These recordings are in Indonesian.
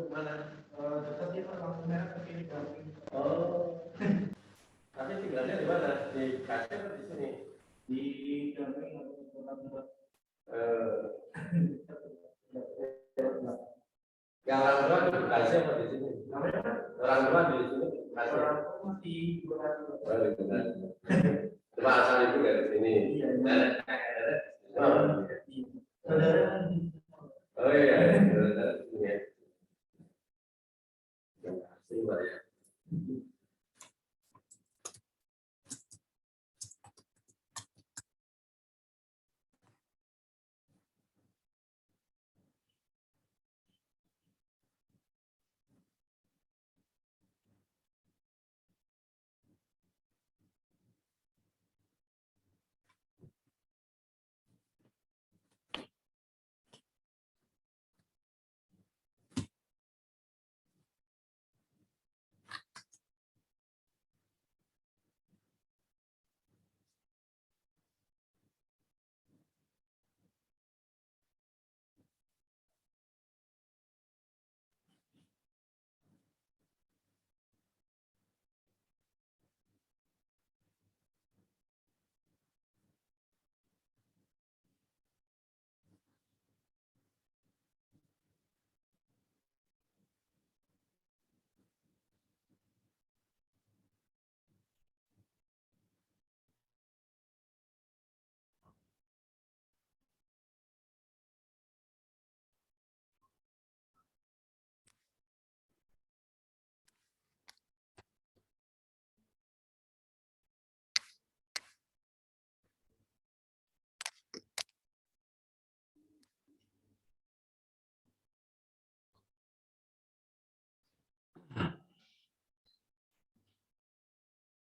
mana? Dekat itu lampu merah ke kiri gamping. Oh. Tapi tinggalnya di mana? Di kasir atau di sini? Di gamping atau tempat. Yang orang tua di Bekasi apa di sini? Orang tua di sini Bekasi. Orang tua di Bekasi. Cuma asal itu dari sini. Oh iya, iya. Terima kasih, ya.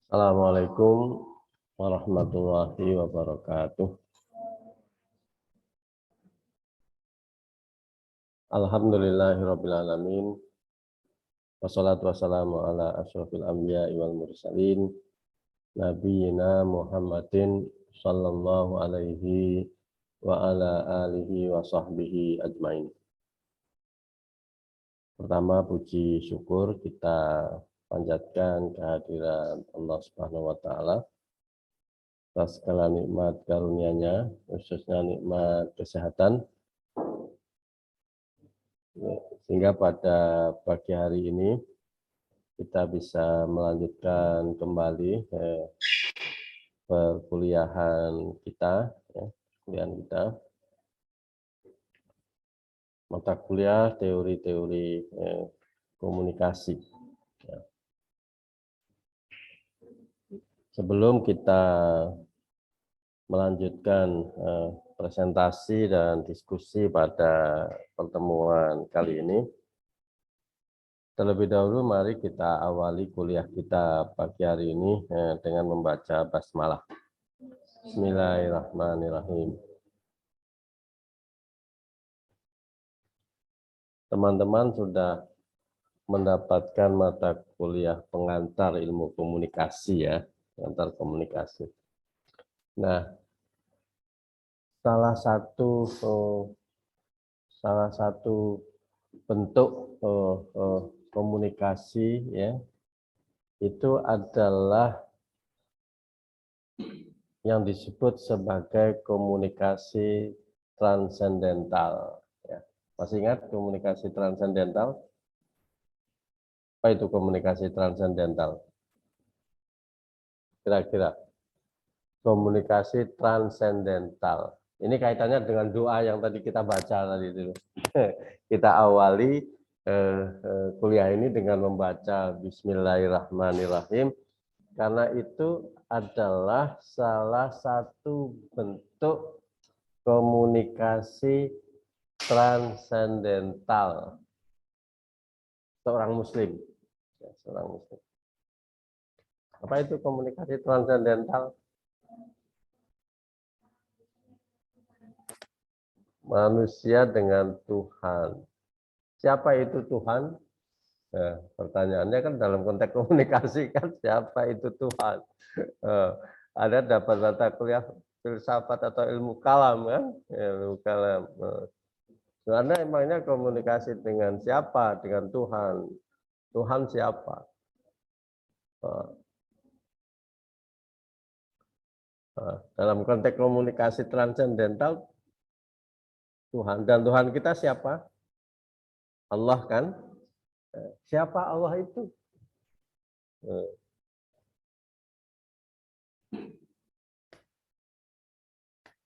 Assalamualaikum warahmatullahi wabarakatuh. Alhamdulillahirabbil alamin. Wassalatu wassalamu ala asyrofil anbiya'i wal mursalin nabiyina Muhammadin sallallahu alaihi wa ala alihi wa sahbihi ajmain. Pertama, puji syukur kita panjatkan kehadiran Allah Subhanahu wa taala atas segala nikmat karunia-Nya, khususnya nikmat kesehatan, sehingga pada pagi hari ini kita bisa melanjutkan kembali perkuliahan kita, mata kuliah teori-teori komunikasi. Sebelum kita melanjutkan presentasi dan diskusi pada pertemuan kali ini, terlebih dahulu mari kita awali kuliah kita pagi hari ini dengan membaca basmalah. Bismillahirrahmanirrahim. Teman-teman sudah mendapatkan mata kuliah pengantar ilmu komunikasi ya, pengantar komunikasi. Nah, salah satu bentuk komunikasi ya itu adalah yang disebut sebagai komunikasi transendental. Ya. Masih ingat komunikasi transendental? Apa itu komunikasi transendental? Kira-kira komunikasi transendental. Ini kaitannya dengan doa yang tadi kita baca tadi itu. Kita awali kuliah ini dengan membaca Bismillahirrahmanirrahim, karena itu adalah salah satu bentuk komunikasi transendental seorang muslim. Ya, seorang muslim. Apa itu komunikasi transendental? Manusia dengan Tuhan. Siapa itu Tuhan? Nah, pertanyaannya kan dalam konteks komunikasi kan siapa itu Tuhan? Ada dapat mata kuliah filsafat atau ilmu kalam kan? Ilmu kalam. Karena emangnya komunikasi dengan siapa? Dengan Tuhan. Tuhan siapa? Dalam konteks komunikasi transendental, Tuhan. Dan Tuhan kita siapa? Allah kan? Siapa Allah itu?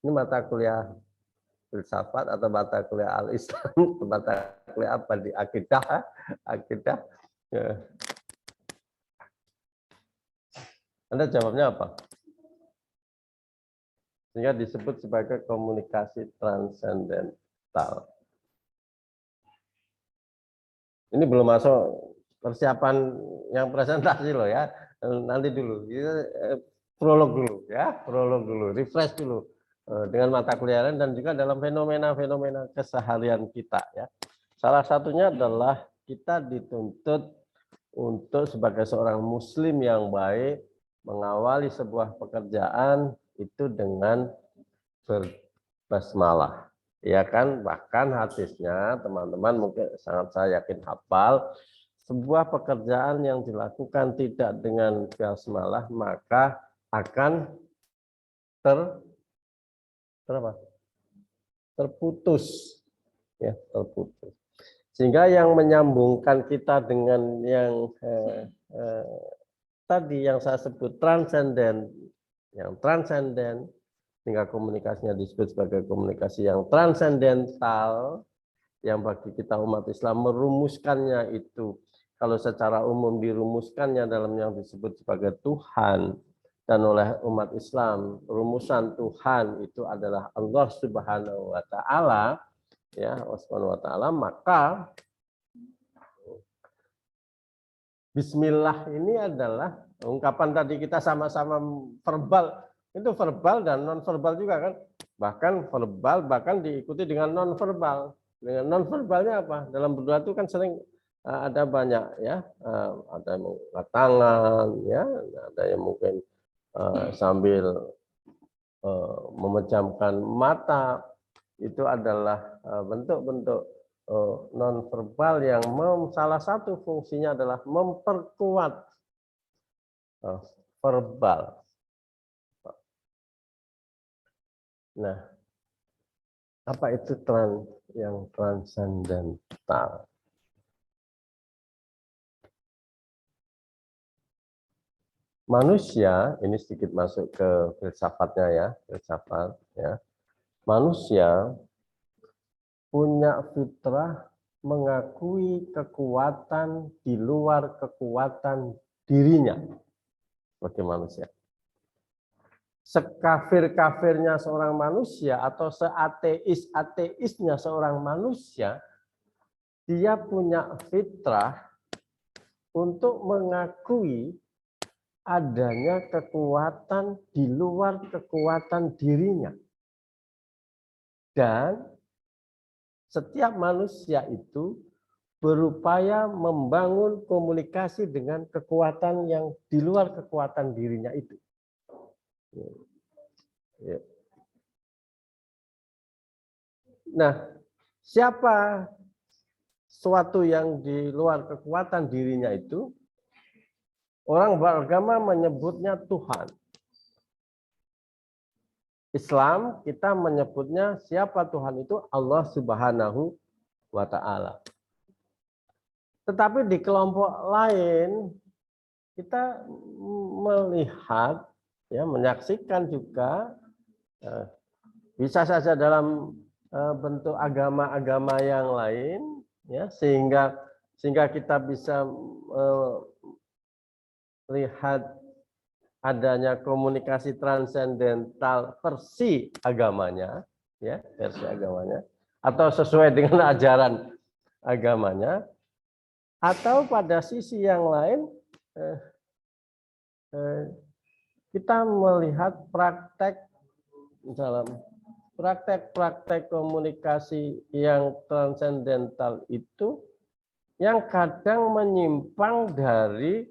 Ini mata kuliah filsafat atau mata kuliah al-Islam? Mata kuliah apa di akidah? Akidah. Anda jawabnya apa? Sehingga disebut sebagai komunikasi transendental. Ini belum masuk persiapan yang presentasi loh ya. Nanti dulu. Prolog dulu ya, prolog dulu, refresh dulu dengan mata kuliah lain dan juga dalam fenomena-fenomena keseharian kita ya. Salah satunya adalah kita dituntut untuk sebagai seorang muslim yang baik mengawali sebuah pekerjaan itu dengan berbasmalah. Ya kan, bahkan hadisnya teman-teman mungkin sangat saya yakin hafal, sebuah pekerjaan yang dilakukan tidak dengan basmalah maka akan terputus ya, terputus. Sehingga yang menyambungkan kita dengan yang tadi yang saya sebut transenden, yang transenden, sehingga komunikasinya disebut sebagai komunikasi yang transendental, yang bagi kita umat Islam merumuskannya itu, kalau secara umum dirumuskannya dalam yang disebut sebagai Tuhan, dan oleh umat Islam rumusan Tuhan itu adalah Allah Subhanahu wa taala, ya, Allah Subhanahu wa taala, maka bismillah ini adalah ungkapan tadi kita sama-sama verbal, itu verbal dan non verbal juga kan, bahkan verbal bahkan diikuti dengan non verbal. Dengan non verbalnya apa? Dalam berdoa itu kan sering ada banyak ya, ada yang mengangkat tangan ya, ada yang mungkin sambil memejamkan mata, itu adalah bentuk-bentuk non verbal yang salah satu fungsinya adalah memperkuat verbal. Nah, apa itu yang transendental? Manusia, ini sedikit masuk ke filsafatnya ya, filsafat ya. Manusia punya fitrah mengakui kekuatan di luar kekuatan dirinya sebagai manusia. Sekafir-kafirnya seorang manusia atau seateis-ateisnya seorang manusia, dia punya fitrah untuk mengakui adanya kekuatan di luar kekuatan dirinya. Dan setiap manusia itu berupaya membangun komunikasi dengan kekuatan yang di luar kekuatan dirinya itu. Nah, siapa suatu yang di luar kekuatan dirinya itu? Orang beragama menyebutnya Tuhan. Islam kita menyebutnya siapa Tuhan itu? Allah Subhanahu wa taala. Tetapi di kelompok lain kita melihat ya, menyaksikan juga bisa saja dalam bentuk agama-agama yang lain ya, sehingga kita bisa lihat adanya komunikasi transendental versi agamanya, ya, versi agamanya, atau sesuai dengan ajaran agamanya, atau pada sisi yang lain kita melihat praktek komunikasi yang transendental itu yang kadang menyimpang dari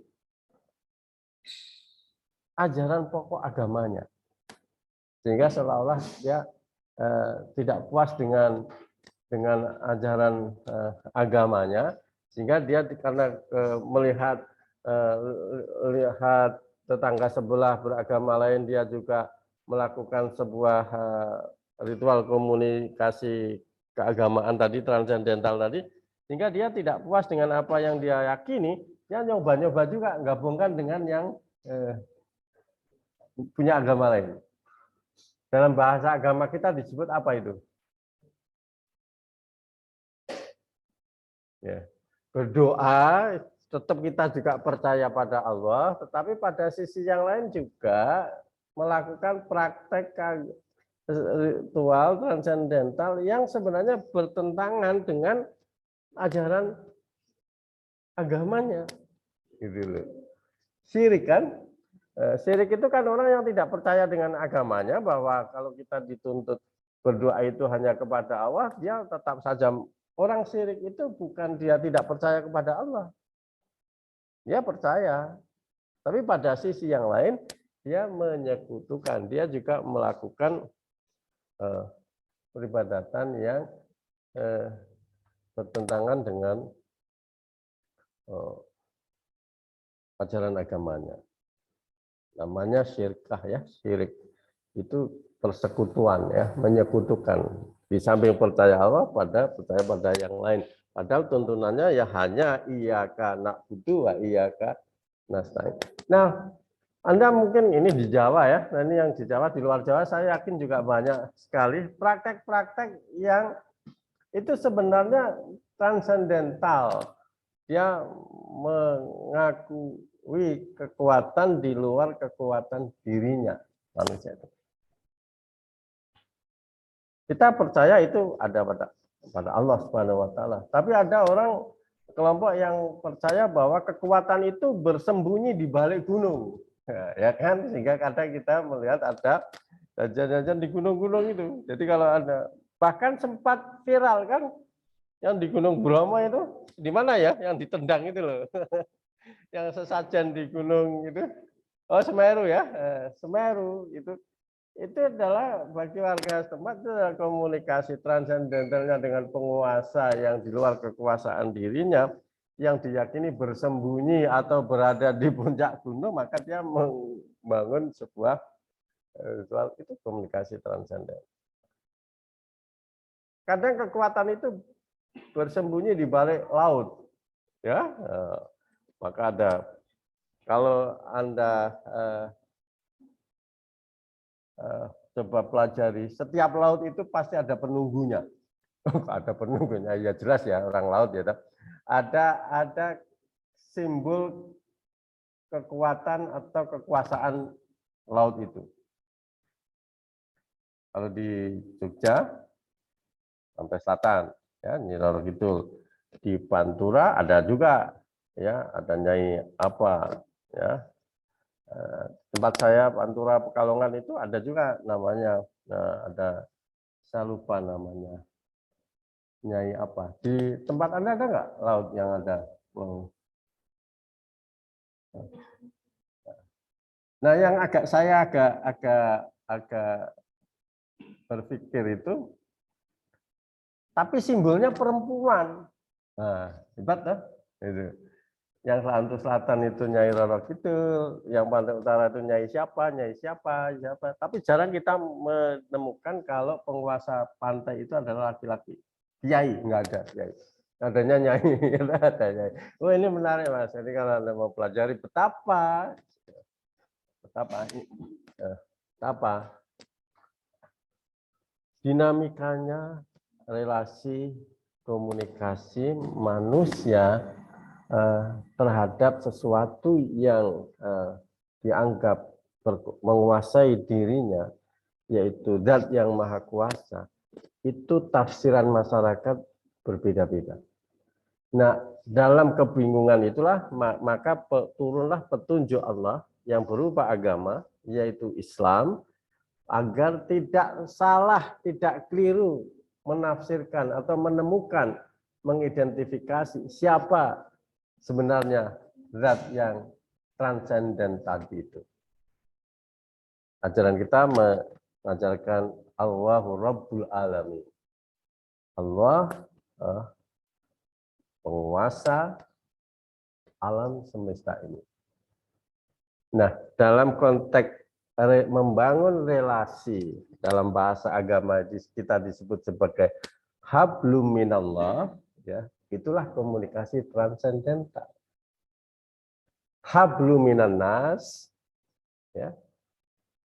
ajaran pokok agamanya, sehingga seolah-olah dia tidak puas dengan dengan ajaran agamanya, sehingga dia karena melihat lihat tetangga sebelah beragama lain, dia juga melakukan sebuah ritual komunikasi keagamaan tadi, transendental tadi, sehingga dia tidak puas dengan apa yang dia yakini, dia nyoba-nyoba juga gabungkan dengan yang punya agama lain. Dalam bahasa agama kita disebut apa itu? Ya. Berdoa, tetap kita juga percaya pada Allah, tetapi pada sisi yang lain juga melakukan praktek ritual transendental yang sebenarnya bertentangan dengan ajaran agamanya. Gitu loh. Syirik kan? Syirik itu kan orang yang tidak percaya dengan agamanya, bahwa kalau kita dituntut berdoa itu hanya kepada Allah, dia tetap saja orang syirik itu bukan dia tidak percaya kepada Allah. Dia percaya. Tapi pada sisi yang lain, dia menyekutukan. Dia juga melakukan peribadatan yang bertentangan dengan ajaran agamanya. Namanya syirkah ya, syirik. Itu persekutuan ya, menyekutukan. Di samping percaya Allah, percaya pada yang lain. Padahal tuntunannya ya hanya iyyaka na'budu wa iyyaka nasta'in. Nah, Anda mungkin ini di Jawa ya, nah ini yang di Jawa, di luar Jawa saya yakin juga banyak sekali praktek-praktek yang itu sebenarnya transendental. Dia mengakui kekuatan di luar kekuatan dirinya manusia itu. Kita percaya itu ada pada Allah Subhanahu wa taala. Tapi ada orang kelompok yang percaya bahwa kekuatan itu bersembunyi di balik gunung. Ya kan? Sehingga kadang kita melihat ada jajan-jajan di gunung-gunung itu. Jadi kalau ada, bahkan sempat viral kan yang di Gunung Bromo itu, di mana ya? Yang ditendang itu loh. Yang sesajen di gunung itu. Oh, Semeru ya. Semeru itu adalah bagi warga setempat itu adalah komunikasi transendentalnya dengan penguasa yang di luar kekuasaan dirinya, yang diyakini bersembunyi atau berada di puncak gunung, maka dia membangun sebuah ritual, itu komunikasi transendental. Kadang kekuatan itu bersembunyi di balik laut, ya. Maka ada, kalau Anda coba pelajari, setiap laut itu pasti ada penunggunya. Ada penunggunya, ya jelas ya, orang laut ya. Ada simbol kekuatan atau kekuasaan laut itu. Kalau di Jogja sampai selatan, ya, Nyi Roro Kidul. Di Pantura ada juga, ya, ada Nyai apa, ya. Tempat saya Pantura Pekalongan itu ada juga namanya, ada, saya lupa namanya, Nyai apa. Di tempat Anda ada nggak laut yang ada? Nah, yang saya agak berpikir itu, tapi simbolnya perempuan. Nah, hebat kan? Itu. Yang selatan itu Nyai Roro Kidul, yang pantai utara itu Nyai siapa, siapa. Tapi jarang kita menemukan kalau penguasa pantai itu adalah laki-laki. Kiai, enggak ada kiai. Adanya Nyai, ada Nyai. Oh, ini menarik Mas. Jadi kalau Anda mau pelajari betapa dinamikanya relasi komunikasi manusia terhadap sesuatu yang dianggap menguasai dirinya, yaitu zat yang maha kuasa, itu tafsiran masyarakat berbeda-beda. Nah, dalam kebingungan itulah maka turunlah petunjuk Allah yang berupa agama, yaitu Islam, agar tidak salah, tidak keliru menafsirkan atau menemukan, mengidentifikasi siapa sebenarnya zat yang transenden tadi itu. Ajaran kita mengajarkan Allahu Rabbul Alamin. Allah penguasa alam semesta ini. Nah, dalam konteks membangun relasi dalam bahasa agama kita disebut sebagai hablum minallah, ya, itulah komunikasi transendental. Hablum minannas, ya,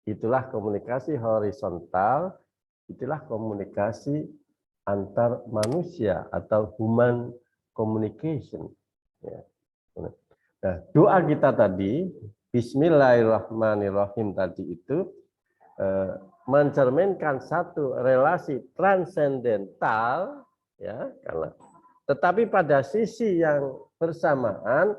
itulah komunikasi horizontal, itulah komunikasi antar manusia atau human communication. Ya. Nah, doa kita tadi, Bismillahirrahmanirrahim tadi itu mencerminkan satu relasi transendental, ya, tetapi pada sisi yang bersamaan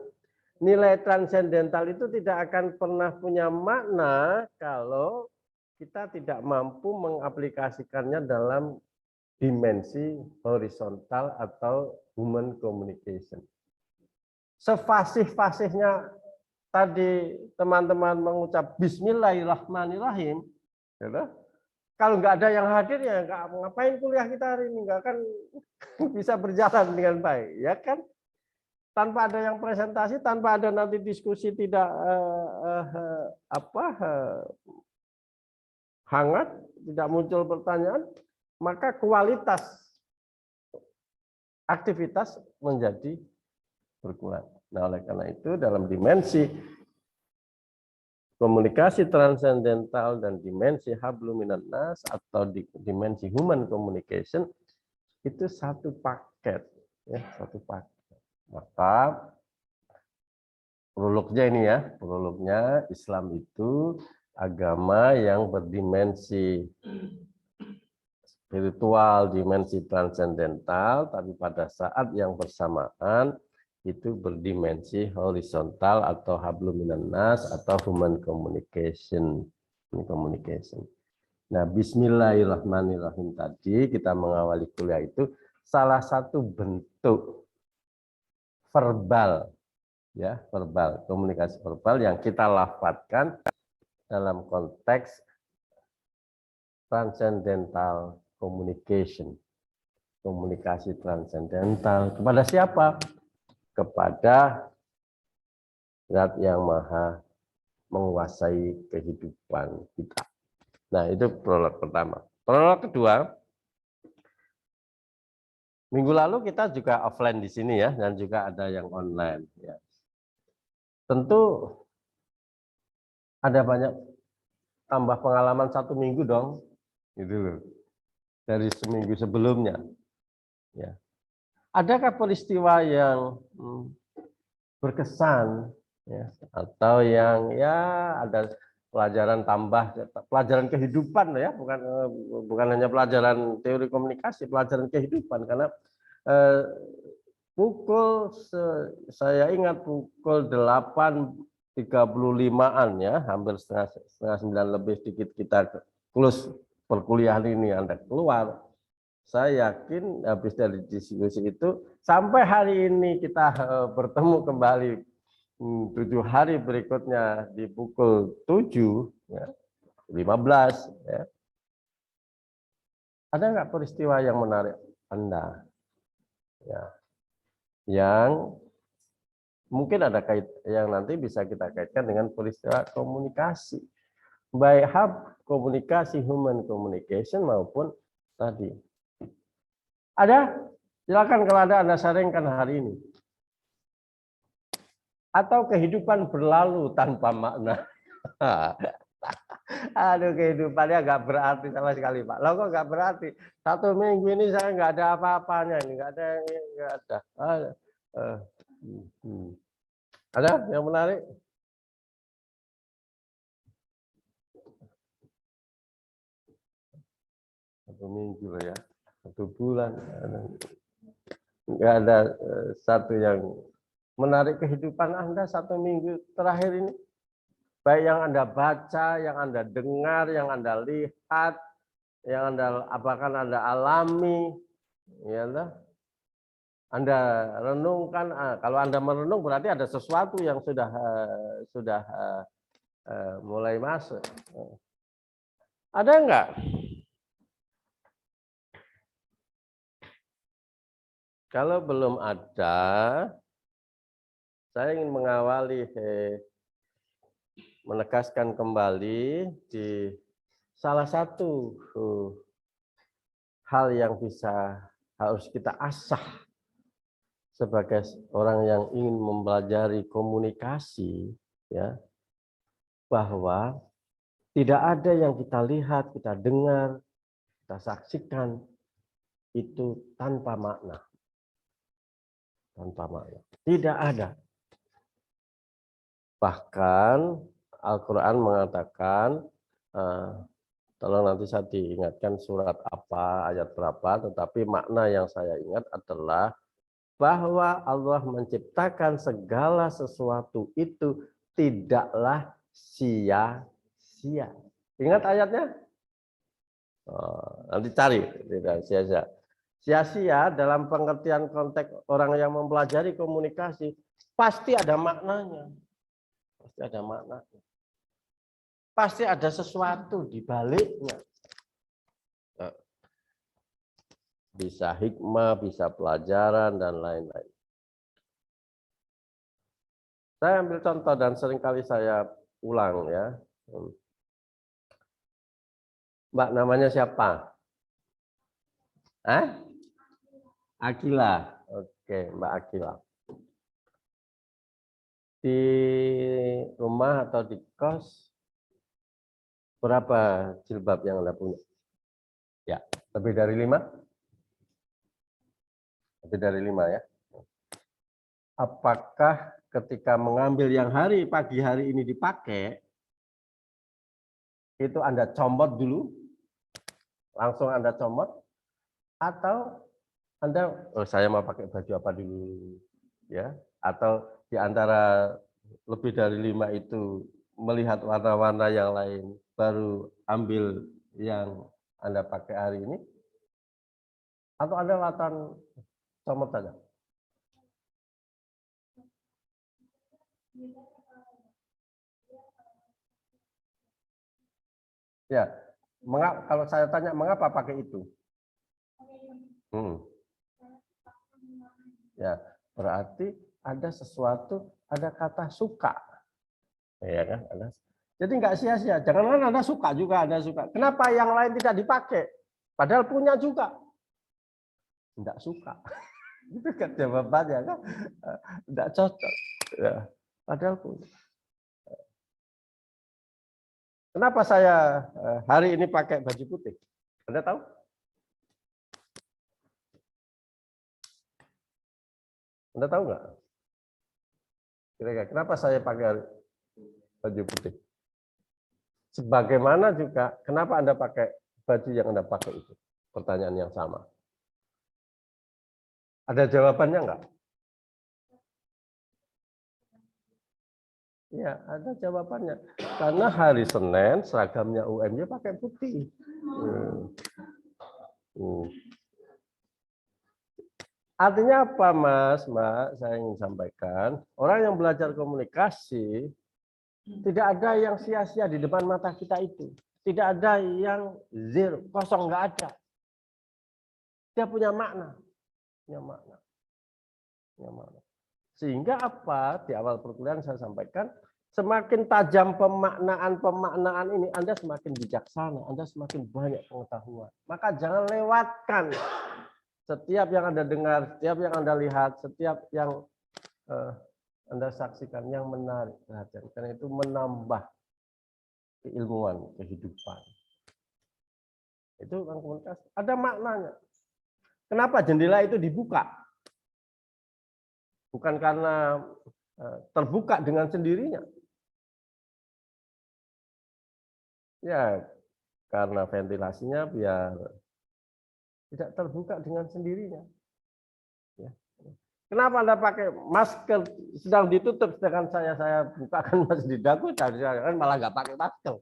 nilai transendental itu tidak akan pernah punya makna kalau kita tidak mampu mengaplikasikannya dalam dimensi horizontal atau human communication. Sefasih-fasihnya tadi teman-teman mengucap Bismillahirrahmanirrahim, gitu. Kalau nggak ada yang hadir ya nggak ngapain kuliah kita hari ini, nggak akan bisa berjalan dengan baik, ya kan? Tanpa ada yang presentasi, tanpa ada nanti diskusi tidak hangat, tidak muncul pertanyaan, maka kualitas aktivitas menjadi berkurang. Nah, oleh karena itu dalam dimensi komunikasi transendental dan dimensi hablum minannas atau dimensi human communication itu satu paket, ya, satu paket. Maka prolognya ini ya, prolognya Islam itu agama yang berdimensi spiritual, dimensi transendental, tapi pada saat yang bersamaan itu berdimensi horizontal atau hablum minannas atau human communication. Nah, Bismillahirrahmanirrahim tadi kita mengawali kuliah itu salah satu bentuk verbal, ya, verbal, komunikasi verbal yang kita lafadzkan dalam konteks transcendental communication. Komunikasi transendental kepada siapa? Kepada Zat yang Maha menguasai kehidupan kita. Nah, itu prolog pertama. Prolog kedua, minggu lalu kita juga offline di sini ya, dan juga ada yang online. Ya. Tentu ada banyak tambah pengalaman 1 minggu dong, gitu loh, dari seminggu sebelumnya. Ya. Adakah peristiwa yang berkesan, ya, atau yang ya ada pelajaran tambah, pelajaran kehidupan ya, bukan hanya pelajaran teori komunikasi, pelajaran kehidupan, karena saya ingat pukul 8.35-an ya, hampir setengah 9 lebih sedikit kita close perkuliahan ini Anda keluar. Saya yakin habis dari diskusi itu sampai hari ini kita bertemu kembali 7 hari berikutnya di pukul 7 ya, 15 ya. Ada nggak peristiwa yang menarik Anda? Ya. Yang mungkin ada yang nanti bisa kita kaitkan dengan peristiwa komunikasi. Baik hub komunikasi human communication maupun tadi. Ada? Silakan kalau ada Anda sharingkan hari ini. Atau kehidupan berlalu tanpa makna. Aduh, kehidupannya nggak berarti sama sekali, Pak. Loh kok nggak berarti? 1 minggu ini saya nggak ada apa-apanya, ini nggak ada yang nggak ada. Ada yang menarik? Satu minggu loh ya, 1 bulan. Nggak ada satu yang menarik kehidupan Anda 1 minggu terakhir ini. Baik yang Anda baca, yang Anda dengar, yang Anda lihat, yang apakah Anda alami, ya Anda renungkan. Kalau Anda merenung berarti ada sesuatu yang sudah mulai masuk. Ada enggak? Kalau belum ada, saya ingin mengawali menegaskan kembali di salah satu hal yang harus kita asah sebagai orang yang ingin mempelajari komunikasi, ya, bahwa tidak ada yang kita lihat, kita dengar, kita saksikan itu tanpa makna. Tanpa makna. Tidak ada. Bahkan Al-Quran mengatakan, tolong nanti saya diingatkan surat apa, ayat berapa, tetapi makna yang saya ingat adalah bahwa Allah menciptakan segala sesuatu itu tidaklah sia-sia. Ingat ayatnya? Nanti cari, tidak sia-sia. Sia-sia dalam pengertian konteks orang yang mempelajari komunikasi pasti ada maknanya. Pasti ada maknanya. Pasti ada sesuatu di baliknya. Bisa hikmah, bisa pelajaran, dan lain-lain. Saya ambil contoh dan seringkali saya ulang, ya. Mbak, namanya siapa? Akila. Oke, Mbak Akila. Di rumah atau di kos, berapa jilbab yang Anda punya? Ya, lebih dari 5? Lebih dari 5, ya. Apakah ketika mengambil yang pagi hari ini dipakai, itu Anda comot dulu, langsung Anda comot, atau Anda, saya mau pakai baju apa dulu, ya? Atau di antara lebih dari 5 itu melihat warna-warna yang lain, baru ambil yang Anda pakai hari ini, atau Anda latan comot saja? Ya, kalau saya tanya mengapa pakai itu? Ya, berarti ada sesuatu, ada kata suka, ya kan? Jadi nggak sia-sia. Jangan Anda suka juga, Anda suka. Kenapa yang lain tidak dipakai? Padahal punya juga. Tidak suka. Itu kan jawabannya kan? Tidak cocok. Ya, padahal punya. Kenapa saya hari ini pakai baju putih? Anda tahu? Anda tahu nggak? Kira-kira kenapa saya pakai baju putih? Sebagaimana juga, kenapa Anda pakai baju yang Anda pakai itu? Pertanyaan yang sama. Ada jawabannya nggak? Ya, ada jawabannya. Karena hari Senin seragamnya UMY pakai putih. Artinya apa, Mas, Mbak? Saya ingin sampaikan, orang yang belajar komunikasi tidak ada yang sia-sia di depan mata kita itu. Tidak ada yang zero, kosong, nggak ada. Dia punya makna. Punya makna. Punya makna. Sehingga apa? Di awal perkuliahan saya sampaikan, semakin tajam pemaknaan ini, Anda semakin bijaksana, Anda semakin banyak pengetahuan. Maka jangan lewatkan setiap yang Anda dengar, setiap yang Anda lihat, setiap yang Anda saksikan yang menarik perhatian. Karena itu menambah keilmuan kehidupan. Itu kan komunikasi. Ada maknanya. Kenapa jendela itu dibuka? Bukan karena terbuka dengan sendirinya. Ya, karena ventilasinya biar tidak terbuka dengan sendirinya. Ya. Kenapa Anda pakai masker sedang ditutup, sedangkan saya bukakan masih di dagu, kan malah nggak pakai masker.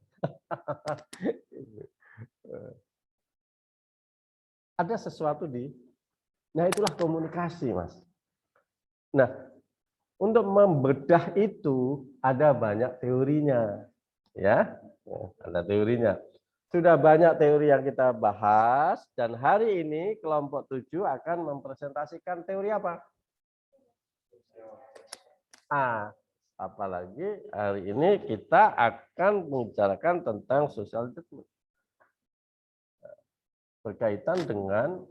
Ada sesuatu nah itulah komunikasi, Mas. Nah, untuk membedah itu ada banyak teorinya, ya, ada teorinya. sudah banyak teori yang kita bahas dan hari ini kelompok 7 akan mempresentasikan teori apa? Apalagi hari ini kita akan membicarakan tentang social judgment berkaitan dengan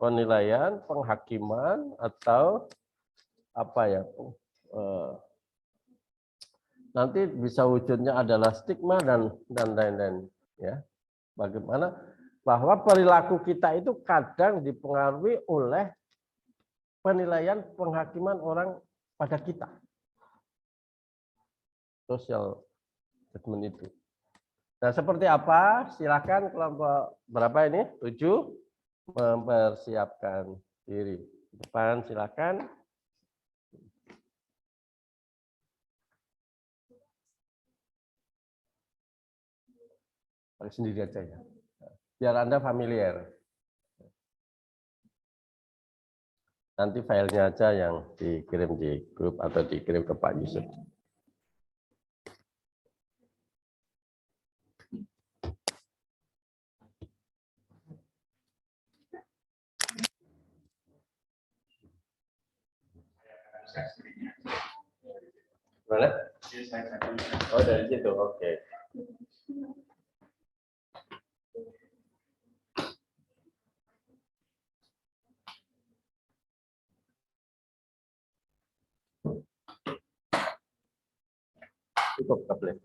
penilaian, penghakiman atau apa ya? Nanti bisa wujudnya adalah stigma dan lain-lain ya. Bagaimana bahwa perilaku kita itu kadang dipengaruhi oleh penilaian penghakiman orang pada kita. Social judgment itu. Nah, seperti apa? Silakan kelompok berapa ini? 7 mempersiapkan diri. Depan silakan. Pakai sendiri aja ya. Biar Anda familiar. Nanti filenya aja yang dikirim di grup atau dikirim ke Pak Yusuf. Mana? Oh, dari situ. Oke. Cukup, boleh.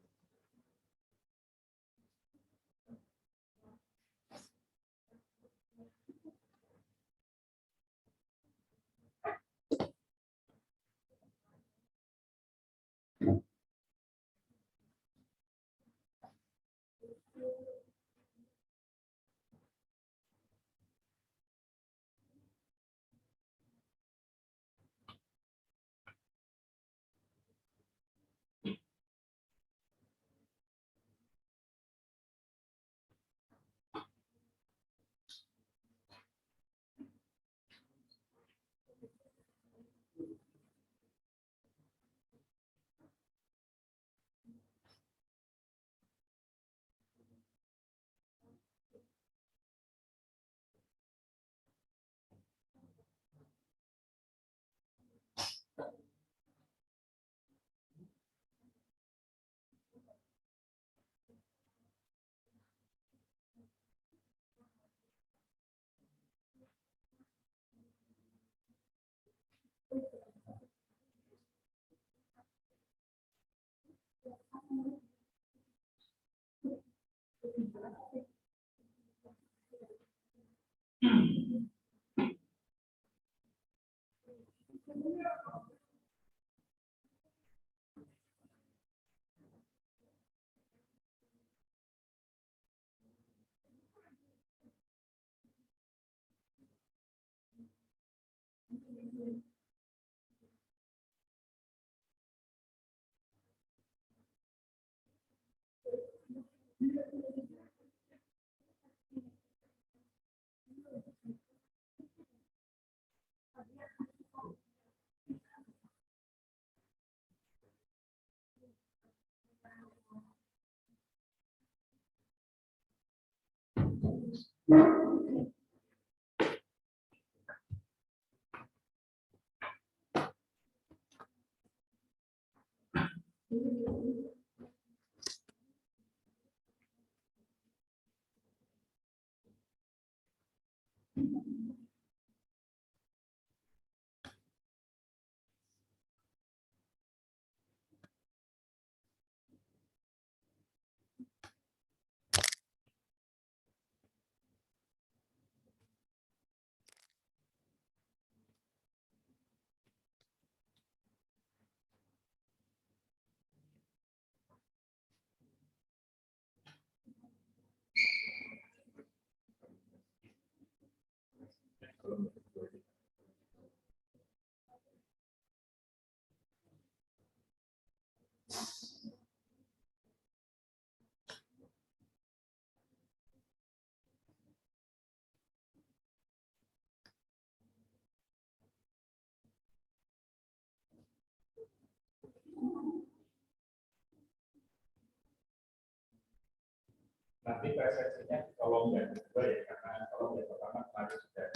Nanti persepsinya di kolom yang kedua ya, karena kolom yang pertama kemarin sudah.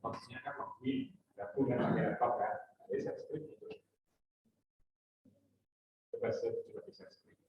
Maksudnya kan di dapur dan pakai laptop kan, jadi saya script itu. Coba bisa script.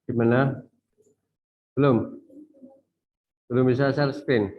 Gimana? Belum? Belum bisa share screen?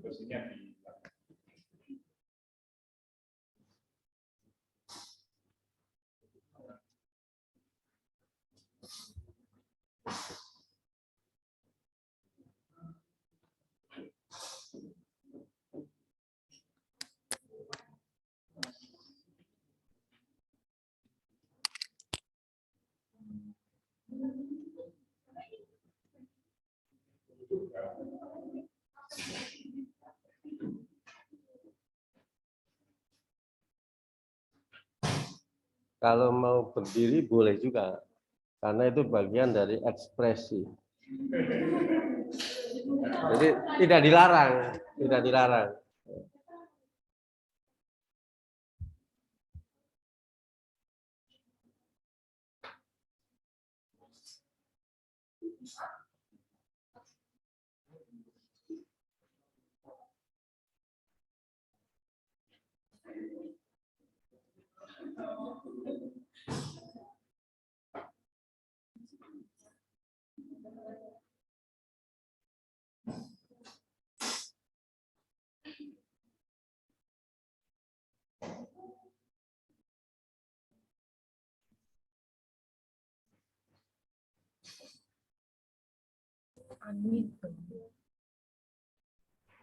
Kursinya di Kalau mau berdiri boleh juga, karena itu bagian dari ekspresi. Jadi tidak dilarang, tidak dilarang.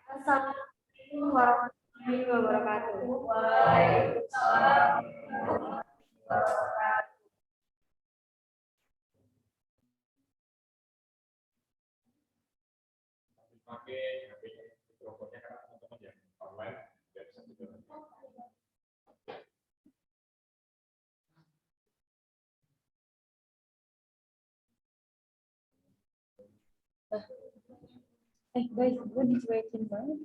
Assalamualaikum warahmatullahi wabarakatuh. pakai mikrofonnya karena teman-teman yang online tidak bisa juga. Guys, gue dicuekin banget.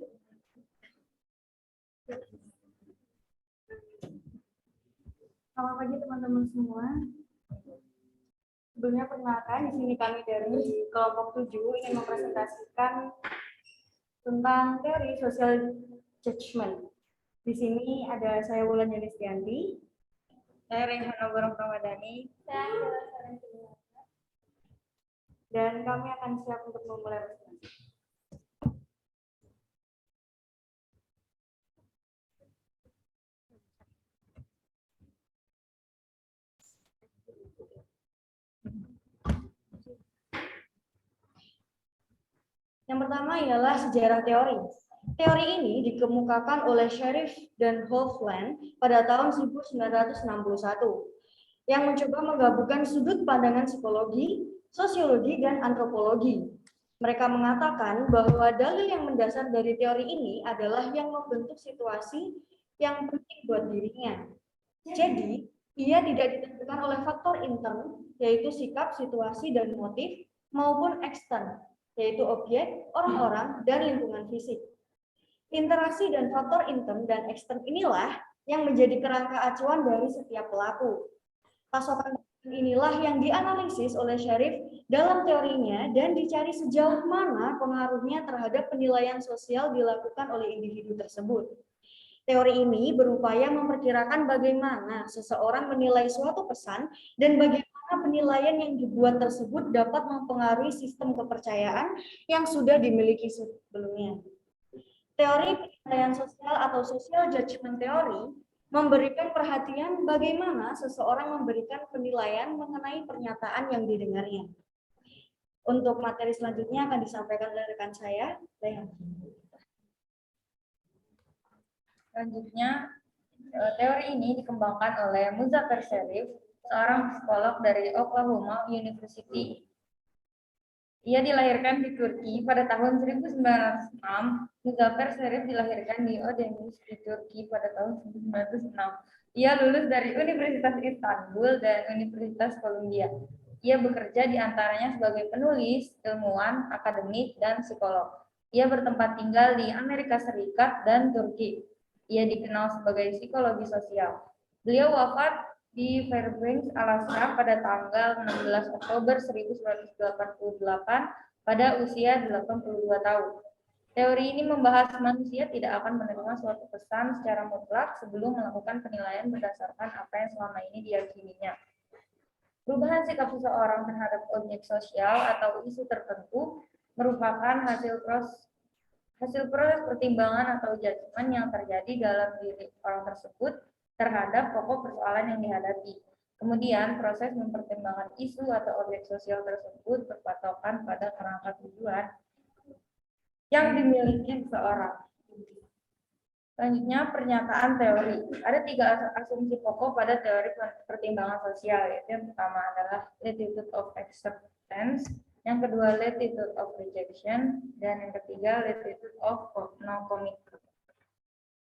Selamat pagi teman-teman semua. Sebelumnya perkenalkan, di sini kami dari kelompok 7 ingin mempresentasikan tentang teori social judgment. Di sini ada saya Wulan Yunistianti, saya Rehana Barong Ramadhani, dan kami akan siap untuk memulai presentasi. Yang pertama ialah sejarah teori. Teori ini dikemukakan oleh Sheriff dan Hofland pada tahun 1961 yang mencoba menggabungkan sudut pandangan psikologi, sosiologi, dan antropologi. Mereka mengatakan bahwa dalil yang mendasar dari teori ini adalah yang membentuk situasi yang penting buat dirinya. Jadi, ia tidak ditentukan oleh faktor intern, yaitu sikap, situasi, dan motif, maupun ekstern, yaitu objek, orang-orang, dan lingkungan fisik. Interaksi dan faktor intern dan ekstern inilah yang menjadi kerangka acuan dari setiap pelaku. Pasokan Inilah yang dianalisis oleh Sharif dalam teorinya dan dicari sejauh mana pengaruhnya terhadap penilaian sosial dilakukan oleh individu tersebut. Teori ini berupaya memperkirakan bagaimana seseorang menilai suatu pesan dan bagaimana penilaian yang dibuat tersebut dapat mempengaruhi sistem kepercayaan yang sudah dimiliki sebelumnya. Teori penilaian sosial atau social judgment theory memberikan perhatian bagaimana seseorang memberikan penilaian mengenai pernyataan yang didengarnya. Untuk materi selanjutnya akan disampaikan oleh rekan saya, Leon. Selanjutnya, teori ini dikembangkan oleh Muzaffer Sharif, seorang psikolog dari Oklahoma University. Ia dilahirkan di Turki pada tahun 1906. Muzaffer Sharif dilahirkan di Ödemiş di Turki pada tahun 1906. Ia lulus dari Universitas Istanbul dan Universitas Columbia. Ia bekerja di antaranya sebagai penulis, ilmuwan, akademik, dan psikolog. Ia bertempat tinggal di Amerika Serikat dan Turki. Ia dikenal sebagai psikologi sosial. Beliau wafat di Fairbanks, Alaska pada tanggal 16 Oktober 1988 pada usia 82 tahun. Teori ini membahas manusia tidak akan menerima suatu pesan secara mutlak sebelum melakukan penilaian berdasarkan apa yang selama ini diyakininya. Perubahan sikap seseorang terhadap objek sosial atau isu tertentu merupakan hasil proses pertimbangan atau judgement yang terjadi dalam diri orang tersebut terhadap pokok persoalan yang dihadapi. Kemudian, proses mempertimbangkan isu atau objek sosial tersebut berpatokan pada kerangka tujuan yang dimiliki seseorang. Selanjutnya, pernyataan teori. Ada 3 asumsi pokok pada teori pertimbangan sosial, yaitu yang pertama adalah latitude of acceptance, yang kedua latitude of rejection, dan yang ketiga latitude of no commitment.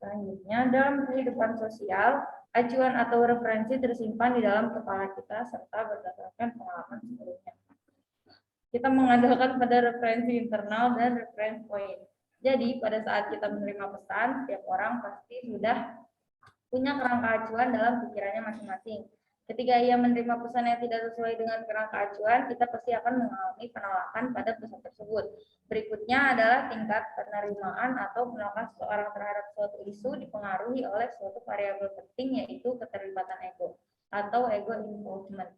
Selanjutnya, dalam kehidupan sosial, acuan atau referensi tersimpan di dalam kepala kita serta berdasarkan pengalaman sebelumnya. Kita mengandalkan pada referensi internal dan reference point. Jadi, pada saat kita menerima pesan, setiap orang pasti sudah punya kerangka acuan dalam pikirannya masing-masing. Ketika ia menerima pesan yang tidak sesuai dengan kerangka acuan, kita pasti akan mengalami penolakan pada pesan tersebut. Berikutnya adalah tingkat penerimaan atau penolakan seseorang terhadap suatu isu dipengaruhi oleh suatu variabel penting, yaitu keterlibatan ego atau ego involvement,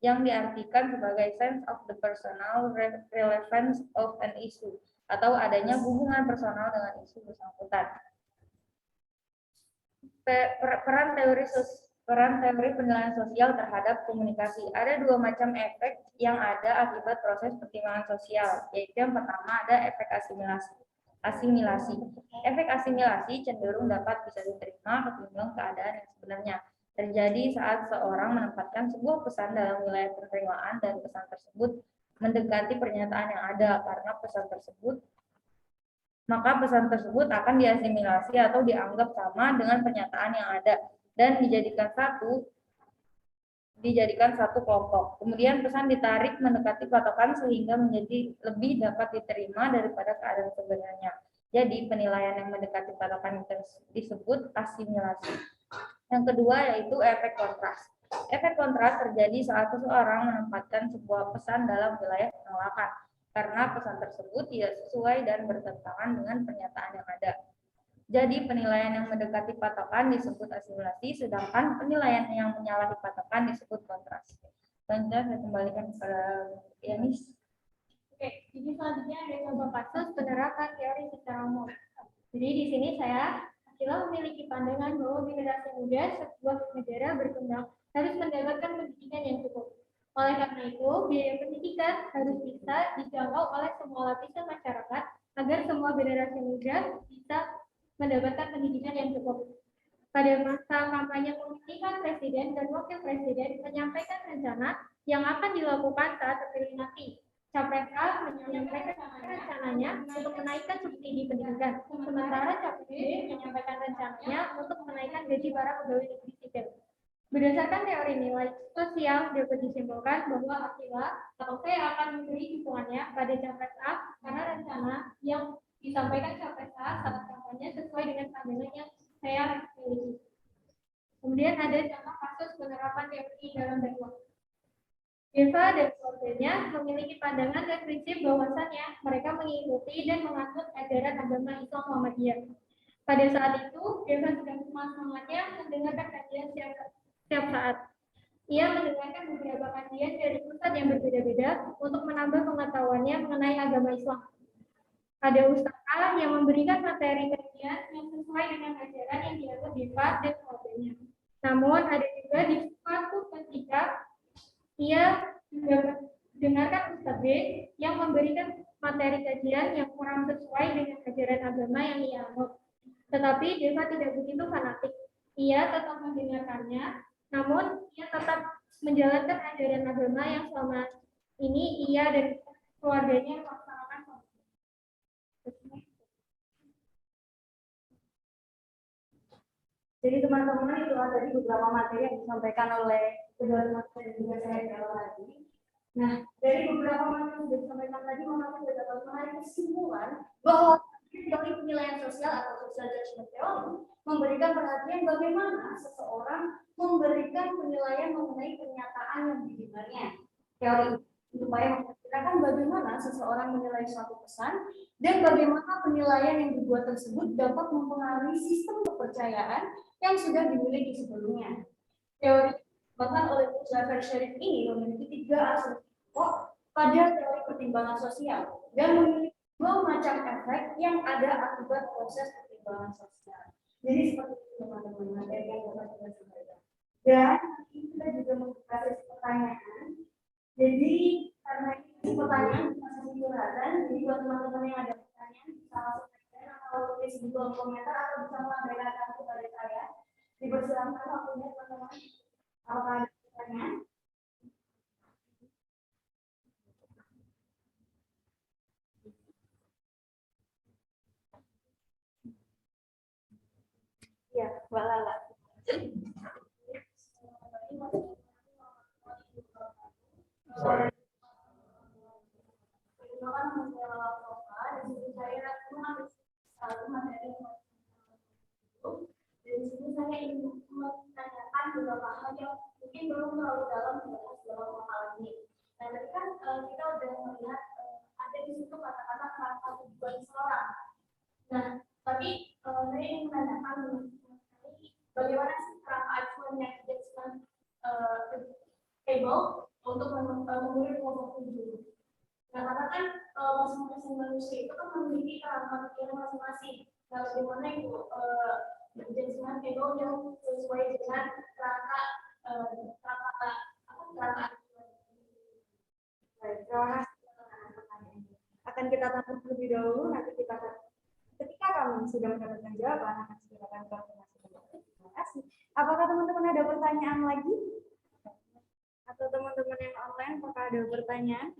yang diartikan sebagai sense of the personal relevance of an issue, atau adanya hubungan personal dengan isu bersangkutan. Peran teori penilaian sosial terhadap komunikasi. Ada 2 macam efek yang ada akibat proses pertimbangan sosial, yaitu yang pertama ada efek asimilasi. Efek asimilasi cenderung dapat bisa diterima ketimbang keadaan yang sebenarnya. Terjadi saat seorang menempatkan sebuah pesan dalam wilayah penerimaan dan pesan tersebut mendekati pernyataan yang ada, karena maka pesan tersebut akan diasimilasi atau dianggap sama dengan pernyataan yang ada dan dijadikan satu kelompok. Kemudian pesan ditarik mendekati patokan sehingga menjadi lebih dapat diterima daripada keadaan sebenarnya. Jadi penilaian yang mendekati patokan disebut asimilasi. Yang kedua yaitu efek kontras. Efek kontras terjadi saat seseorang menempatkan sebuah pesan dalam wilayah penolakan, karena pesan tersebut tidak sesuai dan bertentangan dengan pernyataan yang ada. Jadi penilaian yang mendekati patokan disebut asimilasi, sedangkan penilaian yang menyalahi patokan disebut kontras. Selanjutnya saya kembalikan kepada Yanis. Oke, jadi selanjutnya ada contoh kasus penerapan teori secara umum. Jadi di sini saya Akila memiliki pandangan bahwa generasi muda sebuah negara berkembang harus mendapatkan pendidikan yang cukup. Oleh karena itu, biaya pendidikan harus bisa dijangkau oleh semua lapisan masyarakat agar semua generasi muda bisa mendapatkan pendidikan yang cukup. Pada masa kampanye pemilihan presiden dan wakil presiden menyampaikan rencana yang akan dilakukan saat terpilih nanti. Capres A menyampaikan rencananya untuk menaikkan subsidi pendidikan, sementara Capres B menyampaikan rencananya untuk menaikkan gaji para pegawai negeri sipil. Berdasarkan teori nilai sosial, dapat disimpulkan bahwa Akila atau saya akan memberi dukungannya pada Capres A karena rencana yang disampaikan Capres A saat kampanye sesuai dengan pandangan yang saya miliki. Kemudian ada contoh kasus penerapan teori dalam dakwah. Deva dan keluarganya memiliki pandangan dan prinsip bahwasannya mereka mengikuti dan menganut ajaran agama Islam Muhammadiyah. Pada saat itu, Deva sedang semangatnya mendengarkan kajian setiap saat. Ia mendengarkan beberapa kajian dari ustadz yang berbeda-beda untuk menambah pengetahuannya mengenai agama Islam. Ada ustadz A yang memberikan materi kajian yang sesuai dengan ajaran yang dianut Deva dan keluarganya. Namun ada juga di suatu ketika ia mendengarkan Ustadz B yang memberikan materi kajian yang kurang sesuai dengan ajaran agama yang ia anut. Tetapi Deva tidak begitu fanatik. Ia tetap mendengarkannya, namun ia tetap menjalankan ajaran agama yang selama ini ia dan keluarganya laksanakan. Jadi teman-teman itu tadi beberapa materi yang disampaikan oleh kedua teman dan juga saya tadi. Nah, dari beberapa materi yang sudah disampaikan tadi, maka kita dapat menarik kesimpulan bahwa teori penilaian sosial atau social judgment theory memberikan perhatian bagaimana seseorang memberikan penilaian mengenai pernyataan yang didengarnya. Teori supaya memperkirakan bagaimana seseorang menilai suatu pesan dan bagaimana penilaian yang dibuat tersebut dapat mempengaruhi sistem kepercayaan yang sudah dimiliki sebelumnya. Teori dikembangkan oleh Muzaffar Sharif ini memiliki 3 asumsi pokok pada teori pertimbangan sosial dan memiliki 2 macam efek yang ada akibat proses pertimbangan sosial. Jadi seperti itu teman-teman materi yang dapat kita sampaikan. Dan kita juga membuka pertanyaan. Jadi karena ini pertanyaan masih curhatan, jadi buat teman-teman yang ada pertanyaan bisa langsung saja atau tulis di kolom komentar atau bisa mengabarkan kepada saya. Dipersilakan waktunya teman-teman. Apakah ada pertanyaan? Ya, Mbak Lala. Dari sini saya ingin menanyakan beberapa hal yang mungkin belum terlalu dalam membahas beberapa hal ini. Nah, tadi kan kita sudah melihat ada di situ kata-kata kerangka tujuan seseorang. Nah, tapi saya ingin menanyakan bagaimana sih kerangka acuan yang dijadikan table untuk mengukur kelompok tujuh. Nah, karena kan masing-masing manusia itu kan memiliki kerangka pikiran masing-masing. Nah, bagaimana itu menjadikan table yang sesuai dengan kerangka kerangka baik, terima kasih. Akan kita tanya terlebih dahulu, nanti kita ketika kami sudah mendapatkan jawaban akan segera kami konfirmasi. Terima kasih. Apakah teman-teman ada pertanyaan lagi? Atau teman-teman yang online apakah ada pertanyaan?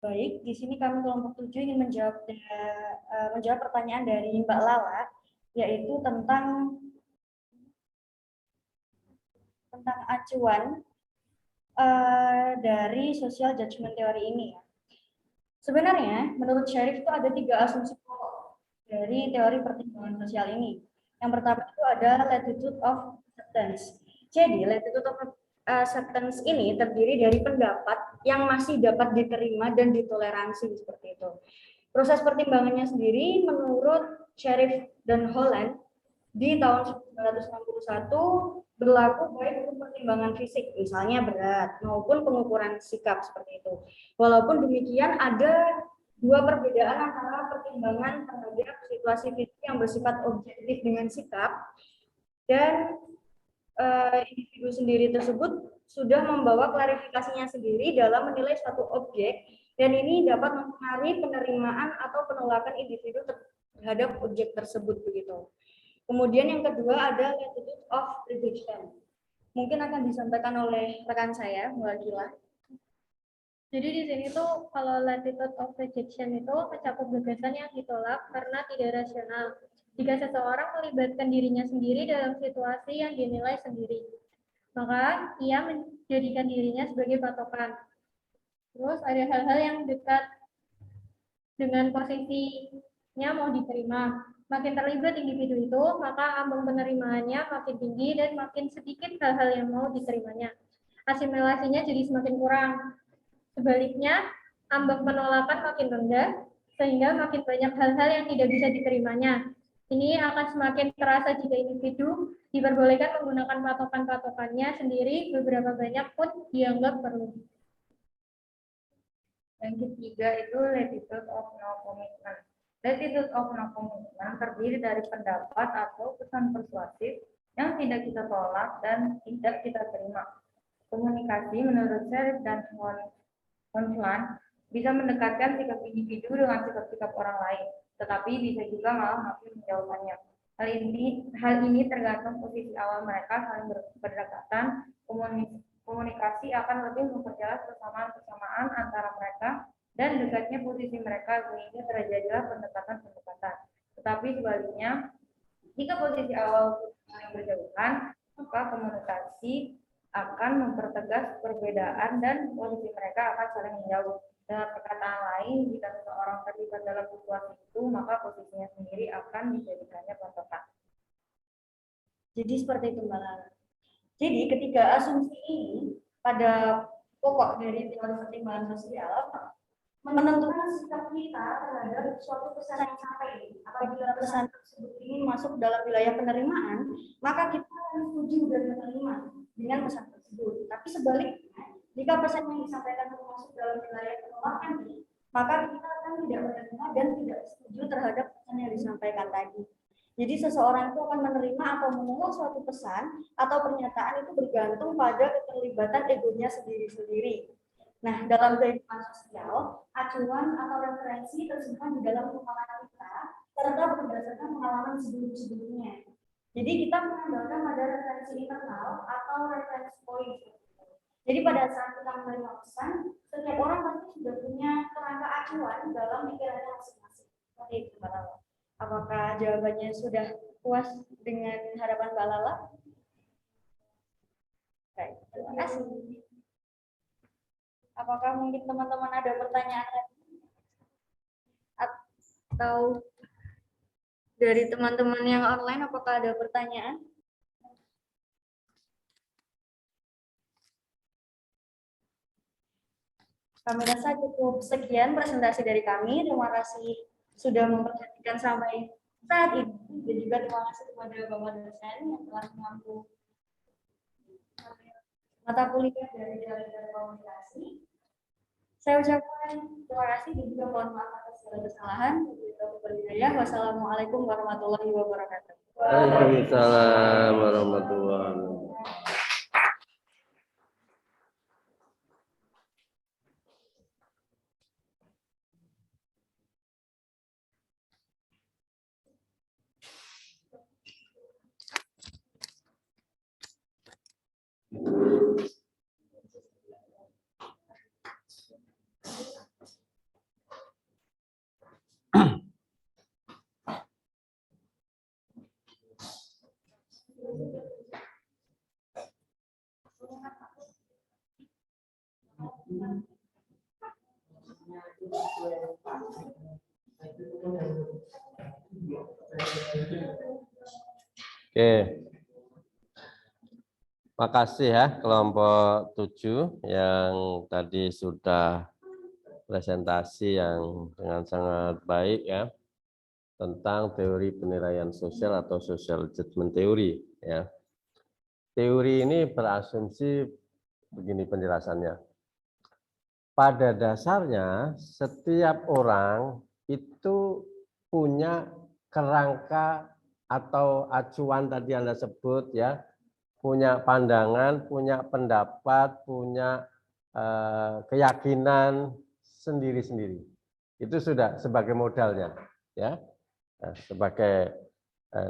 Baik, di sini kami kelompok 7 ingin menjawab pertanyaan dari Mbak Lala, yaitu tentang acuan dari social judgment theory ini. Sebenarnya, menurut Sherif itu ada 3 asumsi pokok dari teori pertimbangan sosial ini. Yang pertama itu ada latitude of acceptance. Jadi, latitude of acceptance ini terdiri dari pendapat yang masih dapat diterima dan ditoleransi seperti itu. Proses pertimbangannya sendiri menurut Sherif dan Holland di tahun 1961 berlaku baik untuk pertimbangan fisik, misalnya berat, maupun pengukuran sikap seperti itu. Walaupun demikian ada 2 perbedaan antara pertimbangan terhadap situasi fisik yang bersifat objektif dengan sikap dan individu sendiri tersebut sudah membawa klarifikasinya sendiri dalam menilai suatu objek, dan ini dapat mempengaruhi penerimaan atau penolakan individu terhadap objek tersebut begitu. Kemudian yang kedua ada latitude of rejection. Mungkin akan disampaikan oleh rekan saya, Mbak Gila. Jadi di sini tuh kalau latitude of rejection itu mencakup gagasan yang ditolak karena tidak rasional. Jika seseorang melibatkan dirinya sendiri dalam situasi yang dinilai sendiri, maka ia menjadikan dirinya sebagai patokan. Terus ada hal-hal yang dekat dengan posisinya mau diterima. Makin terlibat individu itu, maka ambang penerimaannya makin tinggi dan makin sedikit hal-hal yang mau diterimanya. Asimilasinya jadi semakin kurang. Sebaliknya, ambang penolakan makin rendah, sehingga makin banyak hal-hal yang tidak bisa diterimanya. Ini akan semakin terasa jika individu diperbolehkan menggunakan patokan-patokannya sendiri, beberapa banyak pun dianggap perlu. Yang ketiga itu latitude of no commitment. Latitude of no commitment terdiri dari pendapat atau pesan persuasif yang tidak kita tolak dan tidak kita terima. Komunikasi menurut Sherif dan Honflan bisa mendekatkan sikap individu dengan sikap-sikap orang lain, tetapi bisa juga malah makin menjauhkannya. Hal ini tergantung posisi awal mereka saling berdekatan. Komunikasi akan lebih memperjelas persamaan-persamaan antara mereka dan dekatnya posisi mereka sehingga terjadilah pendekatan-pendekatan. Tetapi sebaliknya, jika posisi awal saling berjauhan, maka komunikasi akan mempertegas perbedaan dan posisi mereka akan saling menjauh. Dengan perkataan lain, jika seseorang terlibat dalam situasi itu, maka posisinya sendiri akan dijadikannya patokan. Jadi seperti itu, Mbak Lala. Jadi ketiga asumsi ini pada pokok dari teori pertimbangan sosial menentukan sikap kita terhadap suatu pesan yang sampai. Apabila pesan tersebut ini masuk dalam wilayah penerimaan, maka kita akan setuju dan menerima dengan pesan tersebut. Tapi sebaliknya, jika pesan yang disampaikan itu masuk dalam wilayah penolakan, maka kita akan tidak menerima dan tidak setuju terhadap pesan yang disampaikan tadi. Jadi seseorang itu akan menerima atau menolak suatu pesan atau pernyataan itu bergantung pada keterlibatan egonya sendiri-sendiri. Nah, dalam kehidupan sosial, acuan atau referensi tersimpan di dalam kepala kita serta berdasarkan pengalaman sebelum-sebelumnya. Jadi kita mengandalkan pada referensi internal atau referensi point. Jadi pada saat kita menerima pesan, setiap orang pasti sudah punya kerangka acuan dalam pikirannya masing-masing. Seperti itu, Mbak Lala. Apakah jawabannya sudah puas dengan harapan Mbak Lala? Baik, terima kasih. Apakah mungkin teman-teman ada pertanyaan lagi? Atau dari teman-teman yang online, apakah ada pertanyaan? Kami rasa cukup sekian presentasi dari kami. Terima kasih sudah memperhatikan sampai saat ini. Dan juga terima kasih kepada Bapak dosen yang telah mengambil mata kuliah dari jaringan komunikasi. Saya ucapkan terima kasih dan juga mohon maaf atas segala kesalahan. Wassalamualaikum warahmatullahi wabarakatuh. Waalaikumsalam warahmatullahi wabarakatuh. Oke. Makasih ya kelompok 7 yang tadi sudah presentasi yang dengan sangat baik ya tentang teori penilaian sosial atau social judgment theory ya. Teori ini berasumsi begini penjelasannya. Pada dasarnya setiap orang itu punya kerangka atau acuan tadi Anda sebut ya, punya pandangan, punya pendapat, punya keyakinan sendiri-sendiri. Itu sudah sebagai modalnya ya. Sebagai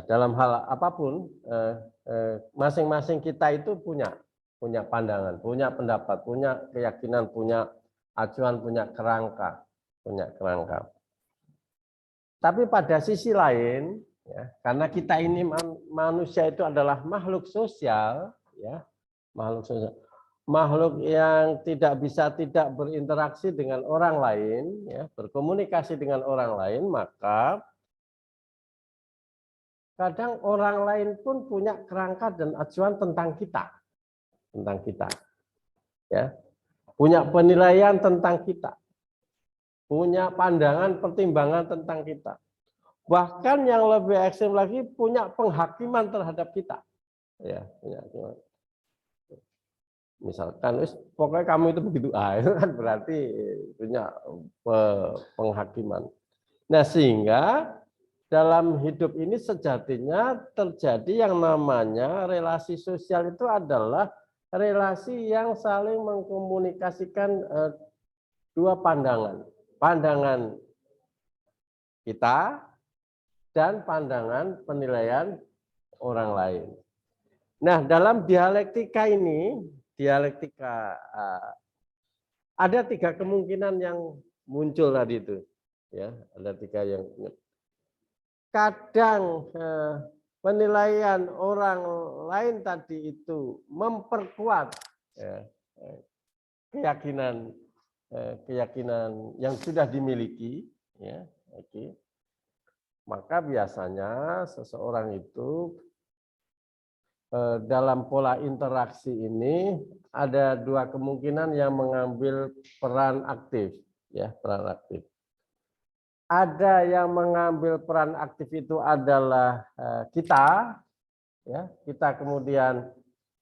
dalam hal apapun masing-masing kita itu punya pandangan, punya pendapat, punya keyakinan, punya acuan, punya kerangka. Tapi pada sisi lain, ya, karena kita ini manusia itu adalah makhluk sosial, ya, makhluk yang tidak bisa tidak berinteraksi dengan orang lain, ya, berkomunikasi dengan orang lain, maka kadang orang lain pun punya kerangka dan acuan tentang kita, ya, punya penilaian tentang kita, punya pandangan, pertimbangan tentang kita. Bahkan yang lebih ekstrem lagi punya penghakiman terhadap kita. Ya, misalkan, pokoknya kamu itu begitu, itu kan berarti punya penghakiman. Nah, sehingga dalam hidup ini sejatinya terjadi yang namanya relasi sosial itu adalah relasi yang saling mengkomunikasikan dua pandangan. Pandangan kita dan pandangan penilaian orang lain. Nah, dalam dialektika ini, ada 3 kemungkinan yang muncul tadi itu. Ya, ada 3 yang kadang penilaian orang lain tadi itu memperkuat ya, keyakinan yang sudah dimiliki, ya, oke. Maka biasanya seseorang itu dalam pola interaksi ini ada 2 kemungkinan yang mengambil peran aktif, ya, peran aktif. Ada yang mengambil peran aktif itu adalah kita, ya, kita kemudian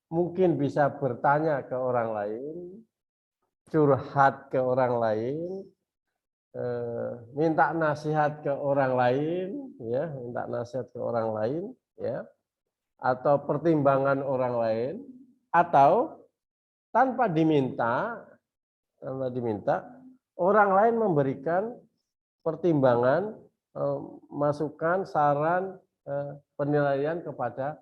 mungkin bisa bertanya ke orang lain, curhat ke orang lain, minta nasihat ke orang lain, ya, ya, atau pertimbangan orang lain, atau tanpa diminta orang lain memberikan pertimbangan, masukan, saran, penilaian kepada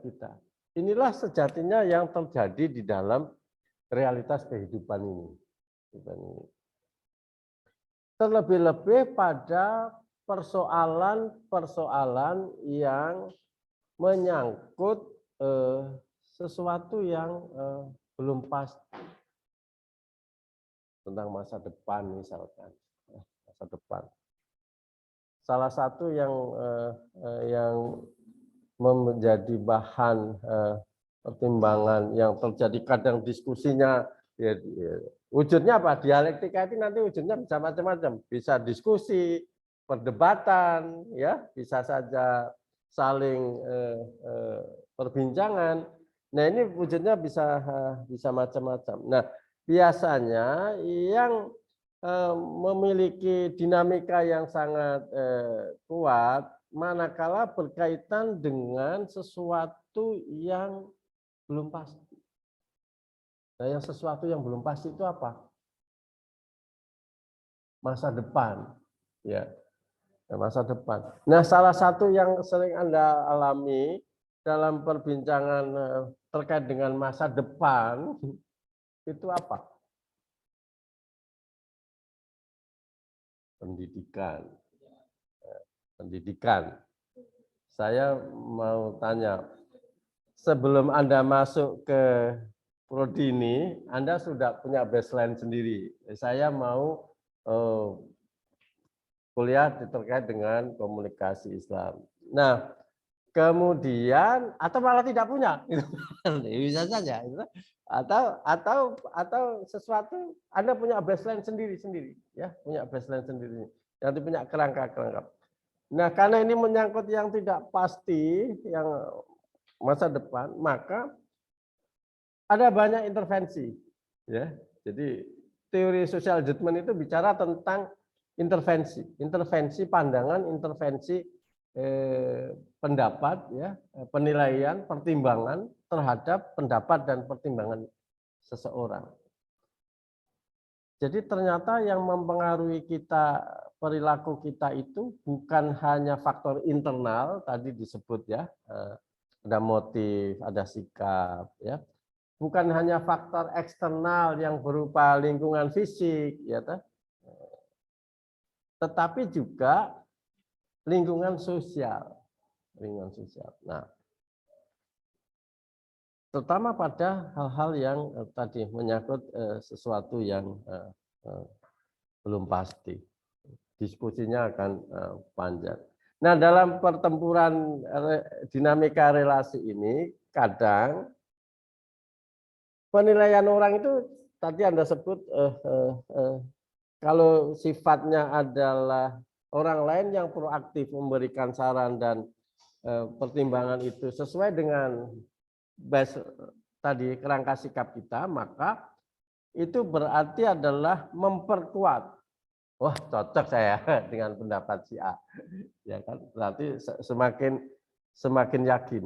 kita. Inilah sejatinya yang terjadi di dalam realitas kehidupan ini. Terlebih-lebih pada persoalan-persoalan yang menyangkut sesuatu yang belum pasti tentang masa depan misalkan. Masa depan. Salah satu yang menjadi bahan pertimbangan yang terjadi kadang diskusinya, ya, wujudnya apa? Dialektika itu nanti wujudnya bisa macam-macam, bisa diskusi, perdebatan, ya, bisa saja saling perbincangan. Nah, ini wujudnya bisa macam-macam. Nah, biasanya yang memiliki dinamika yang sangat kuat manakala berkaitan dengan sesuatu yang belum pasti. Nah, yang sesuatu yang belum pasti itu apa? Masa depan, ya, masa depan. Nah, salah satu yang sering Anda alami dalam perbincangan terkait dengan masa depan itu apa? Pendidikan. Saya mau tanya, sebelum Anda masuk ke prodi ini, Anda sudah punya baseline sendiri. Saya mau kuliah terkait dengan komunikasi Islam. Nah, kemudian atau malah tidak punya, bisa saja. Atau sesuatu Anda punya baseline sendiri, ya, punya baseline sendiri, nanti punya kerangka. Nah, karena ini menyangkut yang tidak pasti, yang masa depan, maka ada banyak intervensi, ya. Jadi teori social judgment itu bicara tentang intervensi pandangan, intervensi pendapat, ya, penilaian, pertimbangan terhadap pendapat dan pertimbangan seseorang. Jadi ternyata yang mempengaruhi kita, perilaku kita itu bukan hanya faktor internal tadi disebut, ya, ada motif, ada sikap, ya. Bukan hanya faktor eksternal yang berupa lingkungan fisik, ya, tetapi juga lingkungan sosial. Nah, terutama pada hal-hal yang tadi menyangkut sesuatu yang belum pasti. Diskusinya akan panjang. Nah, dalam pertempuran dinamika relasi ini, kadang penilaian orang itu tadi Anda sebut kalau sifatnya adalah orang lain yang proaktif memberikan saran dan pertimbangan itu sesuai dengan base tadi kerangka sikap kita, maka itu berarti adalah memperkuat. Wah, cocok saya dengan pendapat si A. Ya kan? Berarti semakin yakin.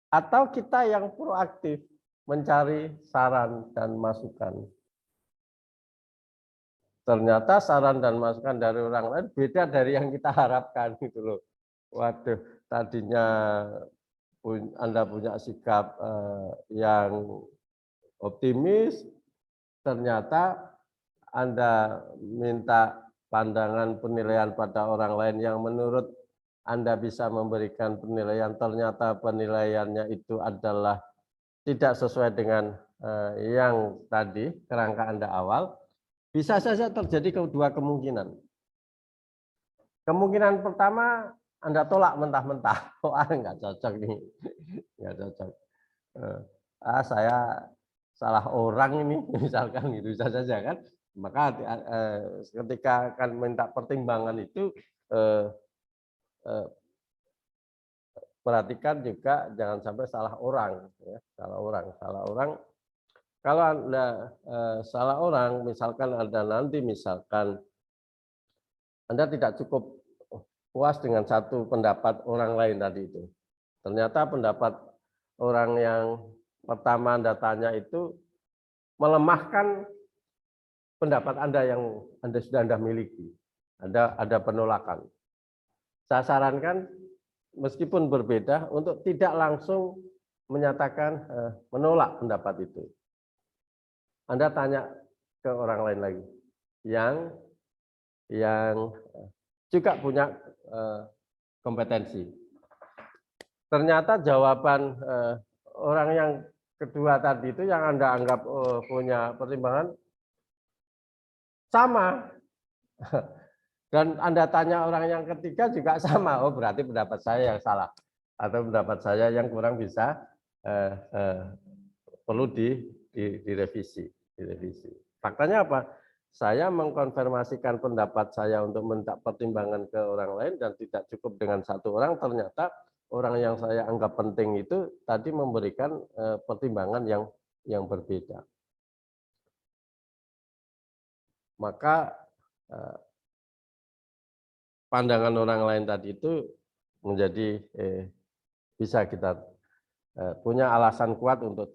Atau kita yang proaktif mencari saran dan masukan. Ternyata saran dan masukan dari orang lain beda dari yang kita harapkan, gitu loh. Waduh, tadinya Anda punya sikap yang optimis, ternyata Anda minta pandangan penilaian pada orang lain yang menurut Anda bisa memberikan penilaian, ternyata penilaiannya itu adalah tidak sesuai dengan yang tadi kerangka Anda awal. Bisa saja terjadi kedua kemungkinan. Kemungkinan pertama, Anda tolak mentah-mentah. Oh, nggak cocok nih. Nggak cocok. Saya salah orang ini, misalkan gitu, bisa saja kan. Maka ketika akan minta pertimbangan itu, perhatikan juga jangan sampai salah orang. Ya. Salah orang. Kalau Anda salah orang, misalkan Anda tidak cukup puas dengan satu pendapat orang lain tadi itu. Ternyata pendapat orang yang pertama Anda tanya itu melemahkan pendapat Anda yang sudah Anda miliki. Ada penolakan. Saya sarankan meskipun berbeda untuk tidak langsung menyatakan menolak pendapat itu. Anda tanya ke orang lain lagi yang juga punya kompetensi. Ternyata jawaban orang yang kedua tadi itu yang Anda anggap punya pertimbangan sama. Dan Anda tanya orang yang ketiga juga sama. Oh, berarti pendapat saya yang salah atau pendapat saya yang kurang bisa perlu direvisi. Faktanya apa? Saya mengkonfirmasikan pendapat saya untuk minta pertimbangan ke orang lain dan tidak cukup dengan satu orang, ternyata orang yang saya anggap penting itu tadi memberikan pertimbangan yang berbeda. Maka pandangan orang lain tadi itu menjadi bisa kita punya alasan kuat untuk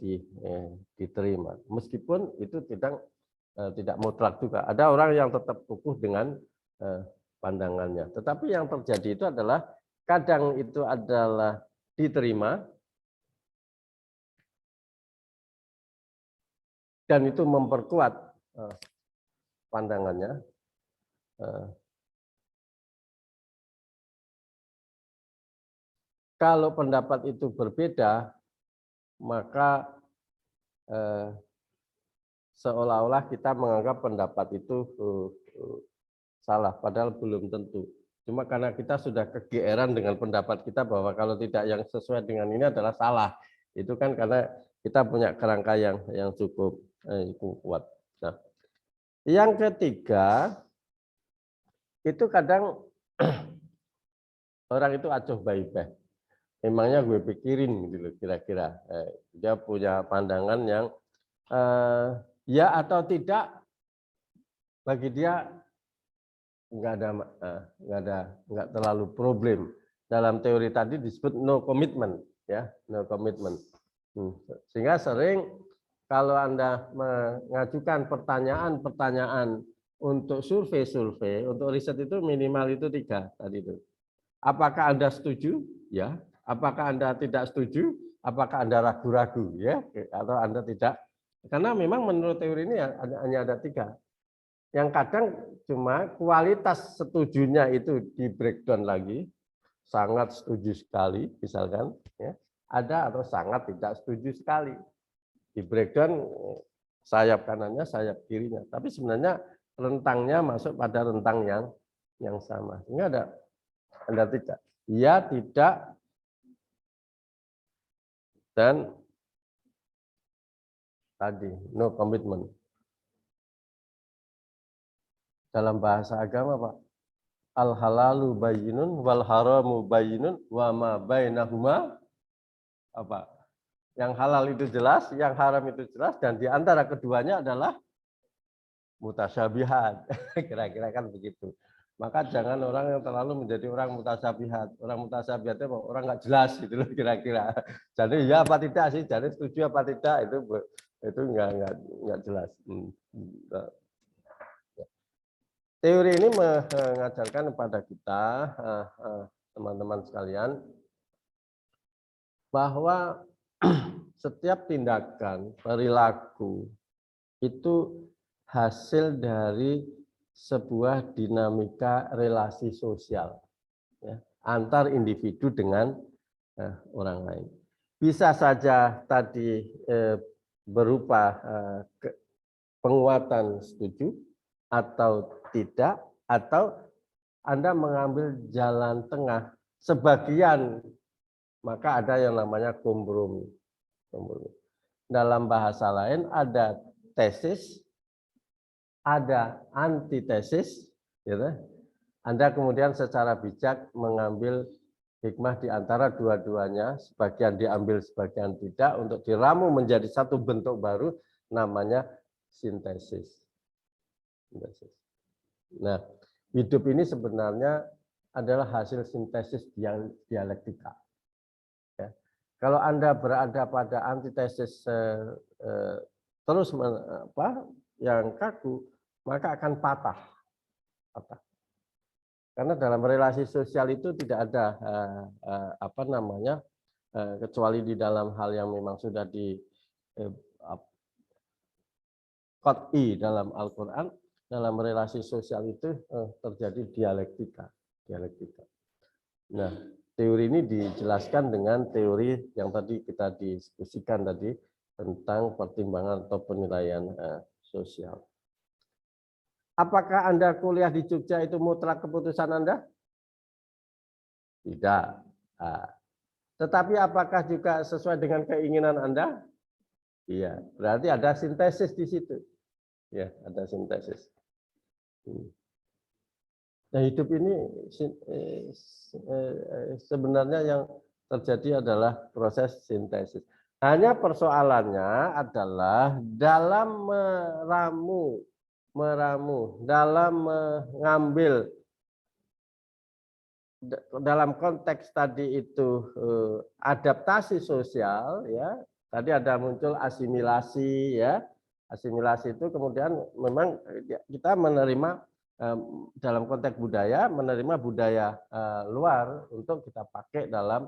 diterima, meskipun itu tidak mutlak juga. Ada orang yang tetap kukuh dengan pandangannya, tetapi yang terjadi itu adalah kadang itu adalah diterima dan itu memperkuat pandangannya. Kalau pendapat itu berbeda, maka seolah-olah kita menganggap pendapat itu salah, padahal belum tentu. Cuma karena kita sudah kegeeran dengan pendapat kita bahwa kalau tidak yang sesuai dengan ini adalah salah. Itu kan karena kita punya kerangka yang cukup kuat. Nah, yang ketiga, itu kadang orang itu acuh baik-baik. Emangnya gue pikirin gitu loh kira-kira. Dia punya pandangan yang ya atau tidak bagi dia nggak terlalu problem. Dalam teori tadi disebut no commitment, ya, no commitment. Sehingga sering kalau Anda mengajukan pertanyaan-pertanyaan untuk survei-survei, untuk riset itu minimal itu 3 tadi itu. Apakah Anda setuju? Ya. Apakah Anda tidak setuju? Apakah Anda ragu-ragu? Ya. Atau Anda tidak? Karena memang menurut teori ini hanya ada 3. Yang kadang cuma kualitas setujunya itu di breakdown lagi, sangat setuju sekali, misalkan, ya, ada atau sangat tidak setuju sekali. Di breakdown sayap kanannya, sayap kirinya, tapi sebenarnya rentangnya masuk pada rentang yang sama. Sehingga ada tidak, ya, tidak, dan tadi no commitment. Dalam bahasa agama, Pak, al halalu bayyinun wal haramu bayyinun wa ma bainahuma apa? Yang halal itu jelas, yang haram itu jelas, dan di antara keduanya adalah mutasyabihat. Kira-kira kan begitu. Maka jangan orang yang terlalu menjadi orang mutasyabihat. Orang mutasyabihat itu orang nggak jelas gitu loh kira-kira. Jadi ya apa tidak sih? Jadi setuju apa tidak itu nggak jelas. Teori ini mengajarkan kepada kita, teman-teman sekalian, bahwa setiap tindakan, perilaku, itu hasil dari sebuah dinamika relasi sosial, ya, antar individu dengan orang lain. Bisa saja tadi berupa penguatan setuju, atau tidak, atau Anda mengambil jalan tengah sebagian, maka ada yang namanya kompromi. Dalam bahasa lain ada tesis, ada antitesis, gitu. Anda kemudian secara bijak mengambil hikmah di antara dua-duanya, sebagian diambil, sebagian tidak, untuk diramu menjadi satu bentuk baru, namanya sintesis. Nah, hidup ini sebenarnya adalah hasil sintesis dialektika. Ya. Kalau Anda berada pada antitesis terus yang kaku, maka akan patah. Karena dalam relasi sosial itu tidak ada kecuali di dalam hal yang memang sudah di qat'i dalam Al-Quran. Dalam relasi sosial itu terjadi dialektika. Nah, teori ini dijelaskan dengan teori yang tadi kita diskusikan tadi tentang pertimbangan atau penilaian sosial. Apakah Anda kuliah di Jogja itu mutlak keputusan Anda? Tidak. Tetapi apakah juga sesuai dengan keinginan Anda? Iya. Berarti ada sintesis di situ. Ya, ada sintesis. Nah, hidup ini sebenarnya yang terjadi adalah proses sintesis. Hanya persoalannya adalah dalam meramu, dalam mengambil, dalam konteks tadi itu adaptasi sosial, ya. Tadi ada muncul asimilasi, ya. Asimilasi itu kemudian memang kita menerima dalam konteks budaya, menerima budaya luar untuk kita pakai dalam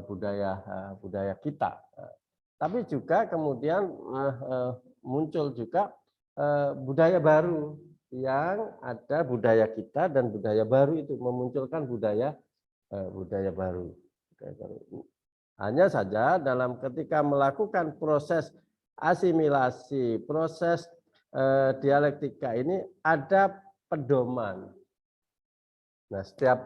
budaya kita. Tapi juga kemudian muncul juga budaya baru, yang ada budaya kita dan budaya baru itu memunculkan budaya baru. Hanya saja dalam ketika melakukan proses asimilasi, proses dialektika ini ada pedoman, Nah, setiap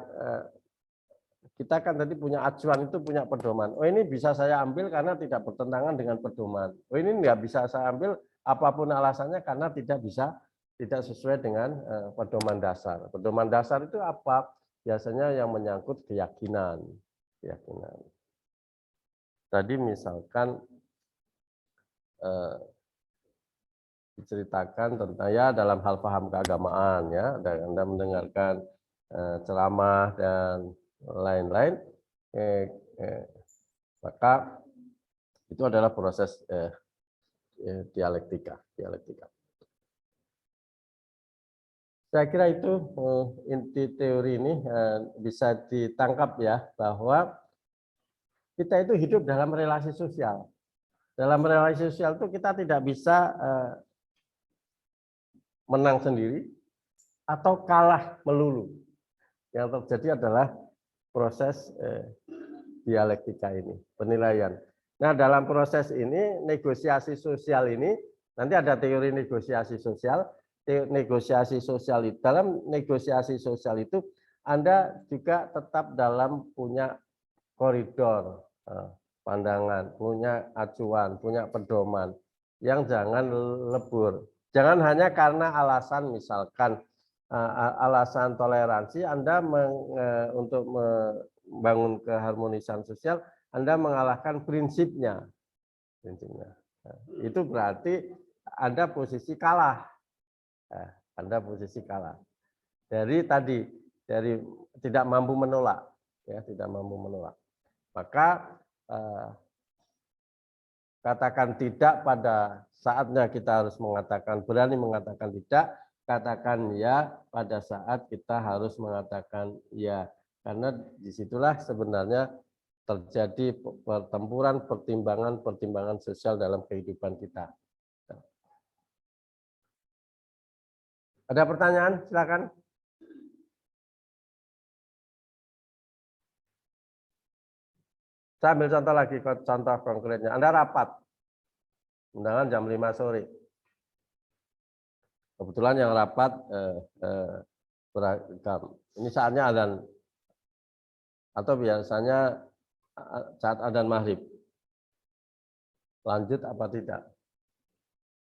kita kan tadi punya acuan itu punya pedoman. Oh, ini bisa saya ambil karena tidak bertentangan dengan pedoman. Oh, ini nggak bisa saya ambil apapun alasannya karena tidak sesuai dengan pedoman dasar. Pedoman dasar itu apa? Biasanya yang menyangkut keyakinan. Tadi misalkan diceritakan tentang ya dalam hal paham keagamaan ya, dan Anda mendengarkan ceramah dan lain-lain, maka itu adalah proses dialektika. Saya kira itu inti teori ini bisa ditangkap ya, bahwa kita itu hidup dalam relasi sosial. Dalam relasi sosial itu kita tidak bisa menang sendiri atau kalah melulu. Yang terjadi adalah proses dialektika ini, penilaian. Nah, dalam proses ini, negosiasi sosial ini, nanti ada teori negosiasi sosial. Negosiasi sosial itu, dalam negosiasi sosial itu Anda juga tetap dalam punya koridor pandangan, punya acuan, punya pedoman yang jangan lebur. Jangan hanya karena alasan misalkan alasan toleransi Anda untuk membangun keharmonisan sosial, Anda mengalahkan prinsipnya. Itu berarti Anda posisi kalah. Anda posisi kalah. Dari tidak mampu menolak, ya, tidak mampu menolak. Maka katakan tidak pada saatnya kita harus berani mengatakan tidak, katakan ya pada saat kita harus mengatakan ya, karena disitulah sebenarnya terjadi pertempuran, pertimbangan sosial dalam kehidupan kita. Ada pertanyaan? Silakan. Saya ambil contoh lagi, contoh konkretnya. Anda rapat, undangan jam 5 sore. Kebetulan yang rapat beragam. Ini saatnya adzan, atau biasanya saat adzan maghrib. Lanjut apa tidak?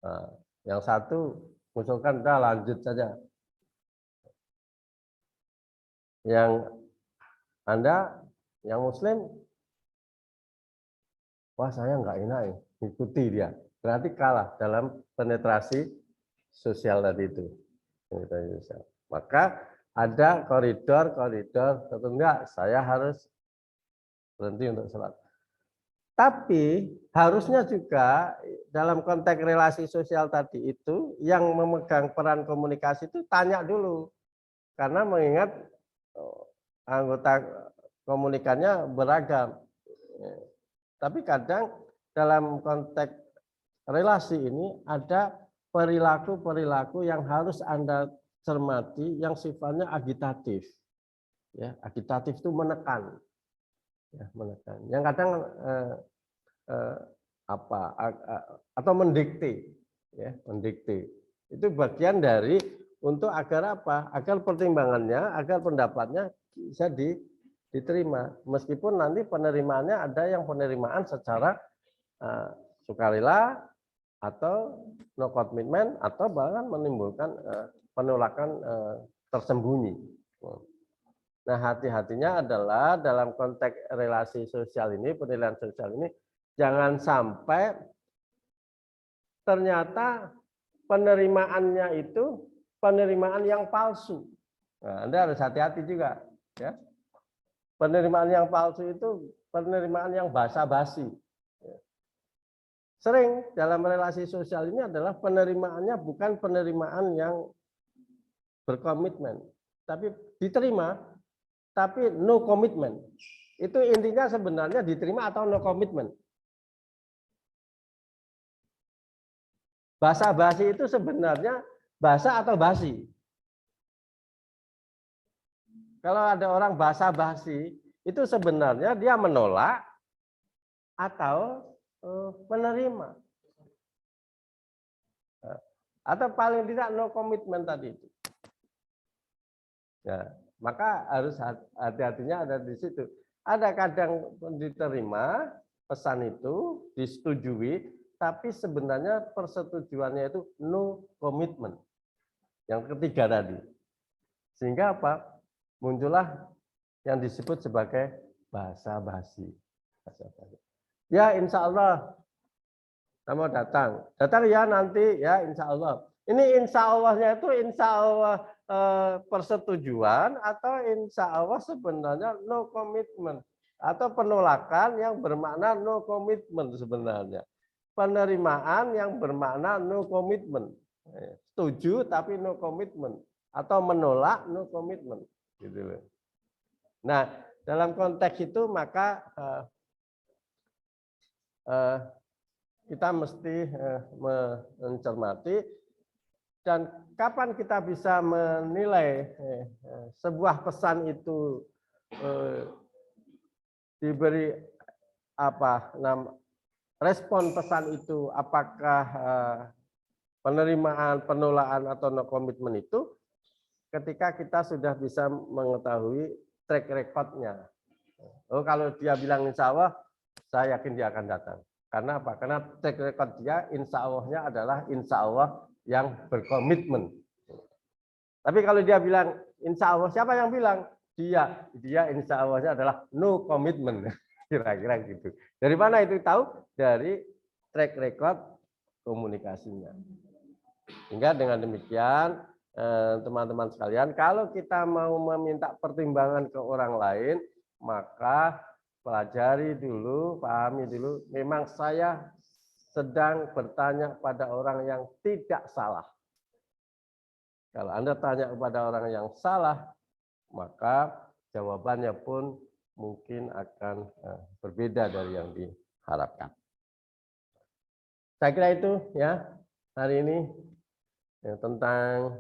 Nah, yang satu mengusulkan udah lanjut saja. Yang Anda, yang Muslim, wah saya nggak enak ya, ikuti dia. Berarti kalah dalam penetrasi sosial tadi itu. Maka ada koridor tentu enggak, saya harus berhenti untuk sholat. Tapi harusnya juga dalam konteks relasi sosial tadi itu yang memegang peran komunikasi itu tanya dulu. Karena mengingat anggota komunikannya beragam. Tapi kadang dalam konteks relasi ini ada perilaku-perilaku yang harus Anda cermati yang sifatnya agitatif. Ya, agitatif itu menekan. Ya, menekan. Yang kadang atau mendikte, ya, mendikte. Itu bagian dari untuk agar apa? Agar pertimbangannya, agar pendapatnya bisa diterima. Meskipun nanti penerimaannya ada yang penerimaan secara sukarela atau no commitment atau bahkan menimbulkan penolakan tersembunyi. Nah, hati-hatinya adalah dalam konteks relasi sosial ini, penilaian sosial ini, jangan sampai ternyata penerimaannya itu penerimaan yang palsu. Nah, Anda harus hati-hati juga, ya. Penerimaan yang palsu itu penerimaan yang basa-basi. Sering dalam relasi sosial ini adalah penerimaannya bukan penerimaan yang berkomitmen, tapi diterima, tapi no commitment. Itu intinya sebenarnya diterima atau no commitment. Basa-basi itu sebenarnya basa atau basi. Kalau ada orang basa-basi, itu sebenarnya dia menolak atau menerima. Atau paling tidak no commitment tadi itu. Ya, maka harus hati-hatinya ada di situ. Ada kadang diterima pesan itu, disetujui, tapi sebenarnya persetujuannya itu no commitment. Yang ketiga tadi. Sehingga apa? Muncullah yang disebut sebagai bahasa basi. Ya insya Allah, kamu datang. Datang ya nanti, ya insya Allah. Ini insya Allahnya itu insya Allah persetujuan atau insya Allah sebenarnya no commitment. Atau penolakan yang bermakna no commitment sebenarnya. Penerimaan yang bermakna no commitment. Setuju tapi no commitment. Atau menolak no commitment. Gitu loh. Nah, dalam konteks itu maka kita mesti mencermati dan kapan kita bisa menilai sebuah pesan itu diberi respon pesan itu apakah penerimaan, penolakan atau no komitmen itu ketika kita sudah bisa mengetahui track record-nya. Oh, kalau dia bilang insya Allah, saya yakin dia akan datang. Karena apa? Karena track record dia insya Allah-nya adalah insya Allah yang berkomitmen. Tapi kalau dia bilang insya Allah, siapa yang bilang? Dia insya Allah-nya adalah no commitment. Kira-kira gitu. Dari mana itu tahu? Dari track record komunikasinya. Sehingga dengan demikian, teman-teman sekalian, kalau kita mau meminta pertimbangan ke orang lain, maka pelajari dulu, pahami dulu, memang saya sedang bertanya pada orang yang tidak salah. Kalau Anda tanya kepada orang yang salah, maka jawabannya pun mungkin akan berbeda dari yang diharapkan. Saya kira itu ya hari ini tentang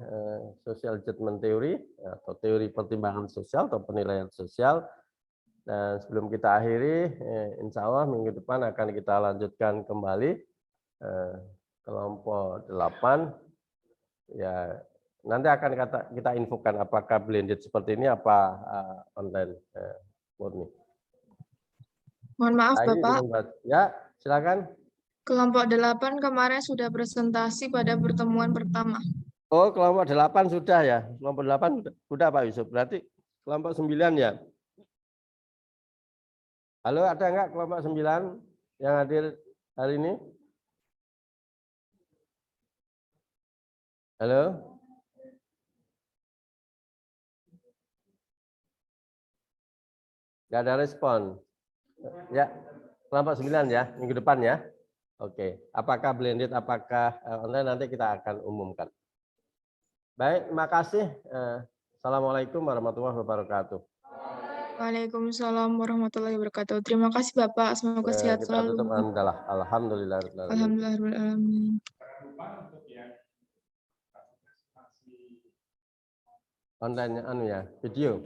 social judgment theory atau teori pertimbangan sosial atau penilaian sosial. Dan sebelum kita akhiri, insya Allah minggu depan akan kita lanjutkan kembali kelompok 8. Ya, nanti akan kita infokan apakah blended seperti ini apa online murni. Mohon maaf Bapak. Ya, silakan. Kelompok 8 kemarin sudah presentasi pada pertemuan pertama. Oh, kelompok 8 sudah ya. Kelompok 8 sudah Pak Yusuf. Berarti kelompok 9 ya. Halo, ada enggak kelompok 9 yang hadir hari ini? Halo? Enggak ada respon. Ya, kelompok 9 ya, minggu depan ya. Oke, apakah blended, apakah online nanti kita akan umumkan. Baik, terima kasih. Assalamualaikum warahmatullahi wabarakatuh. Waalaikumsalam warahmatullahi wabarakatuh. Terima kasih Bapak, semoga sehat selalu. Alhamdulillah. Alhamdulillah. Online video.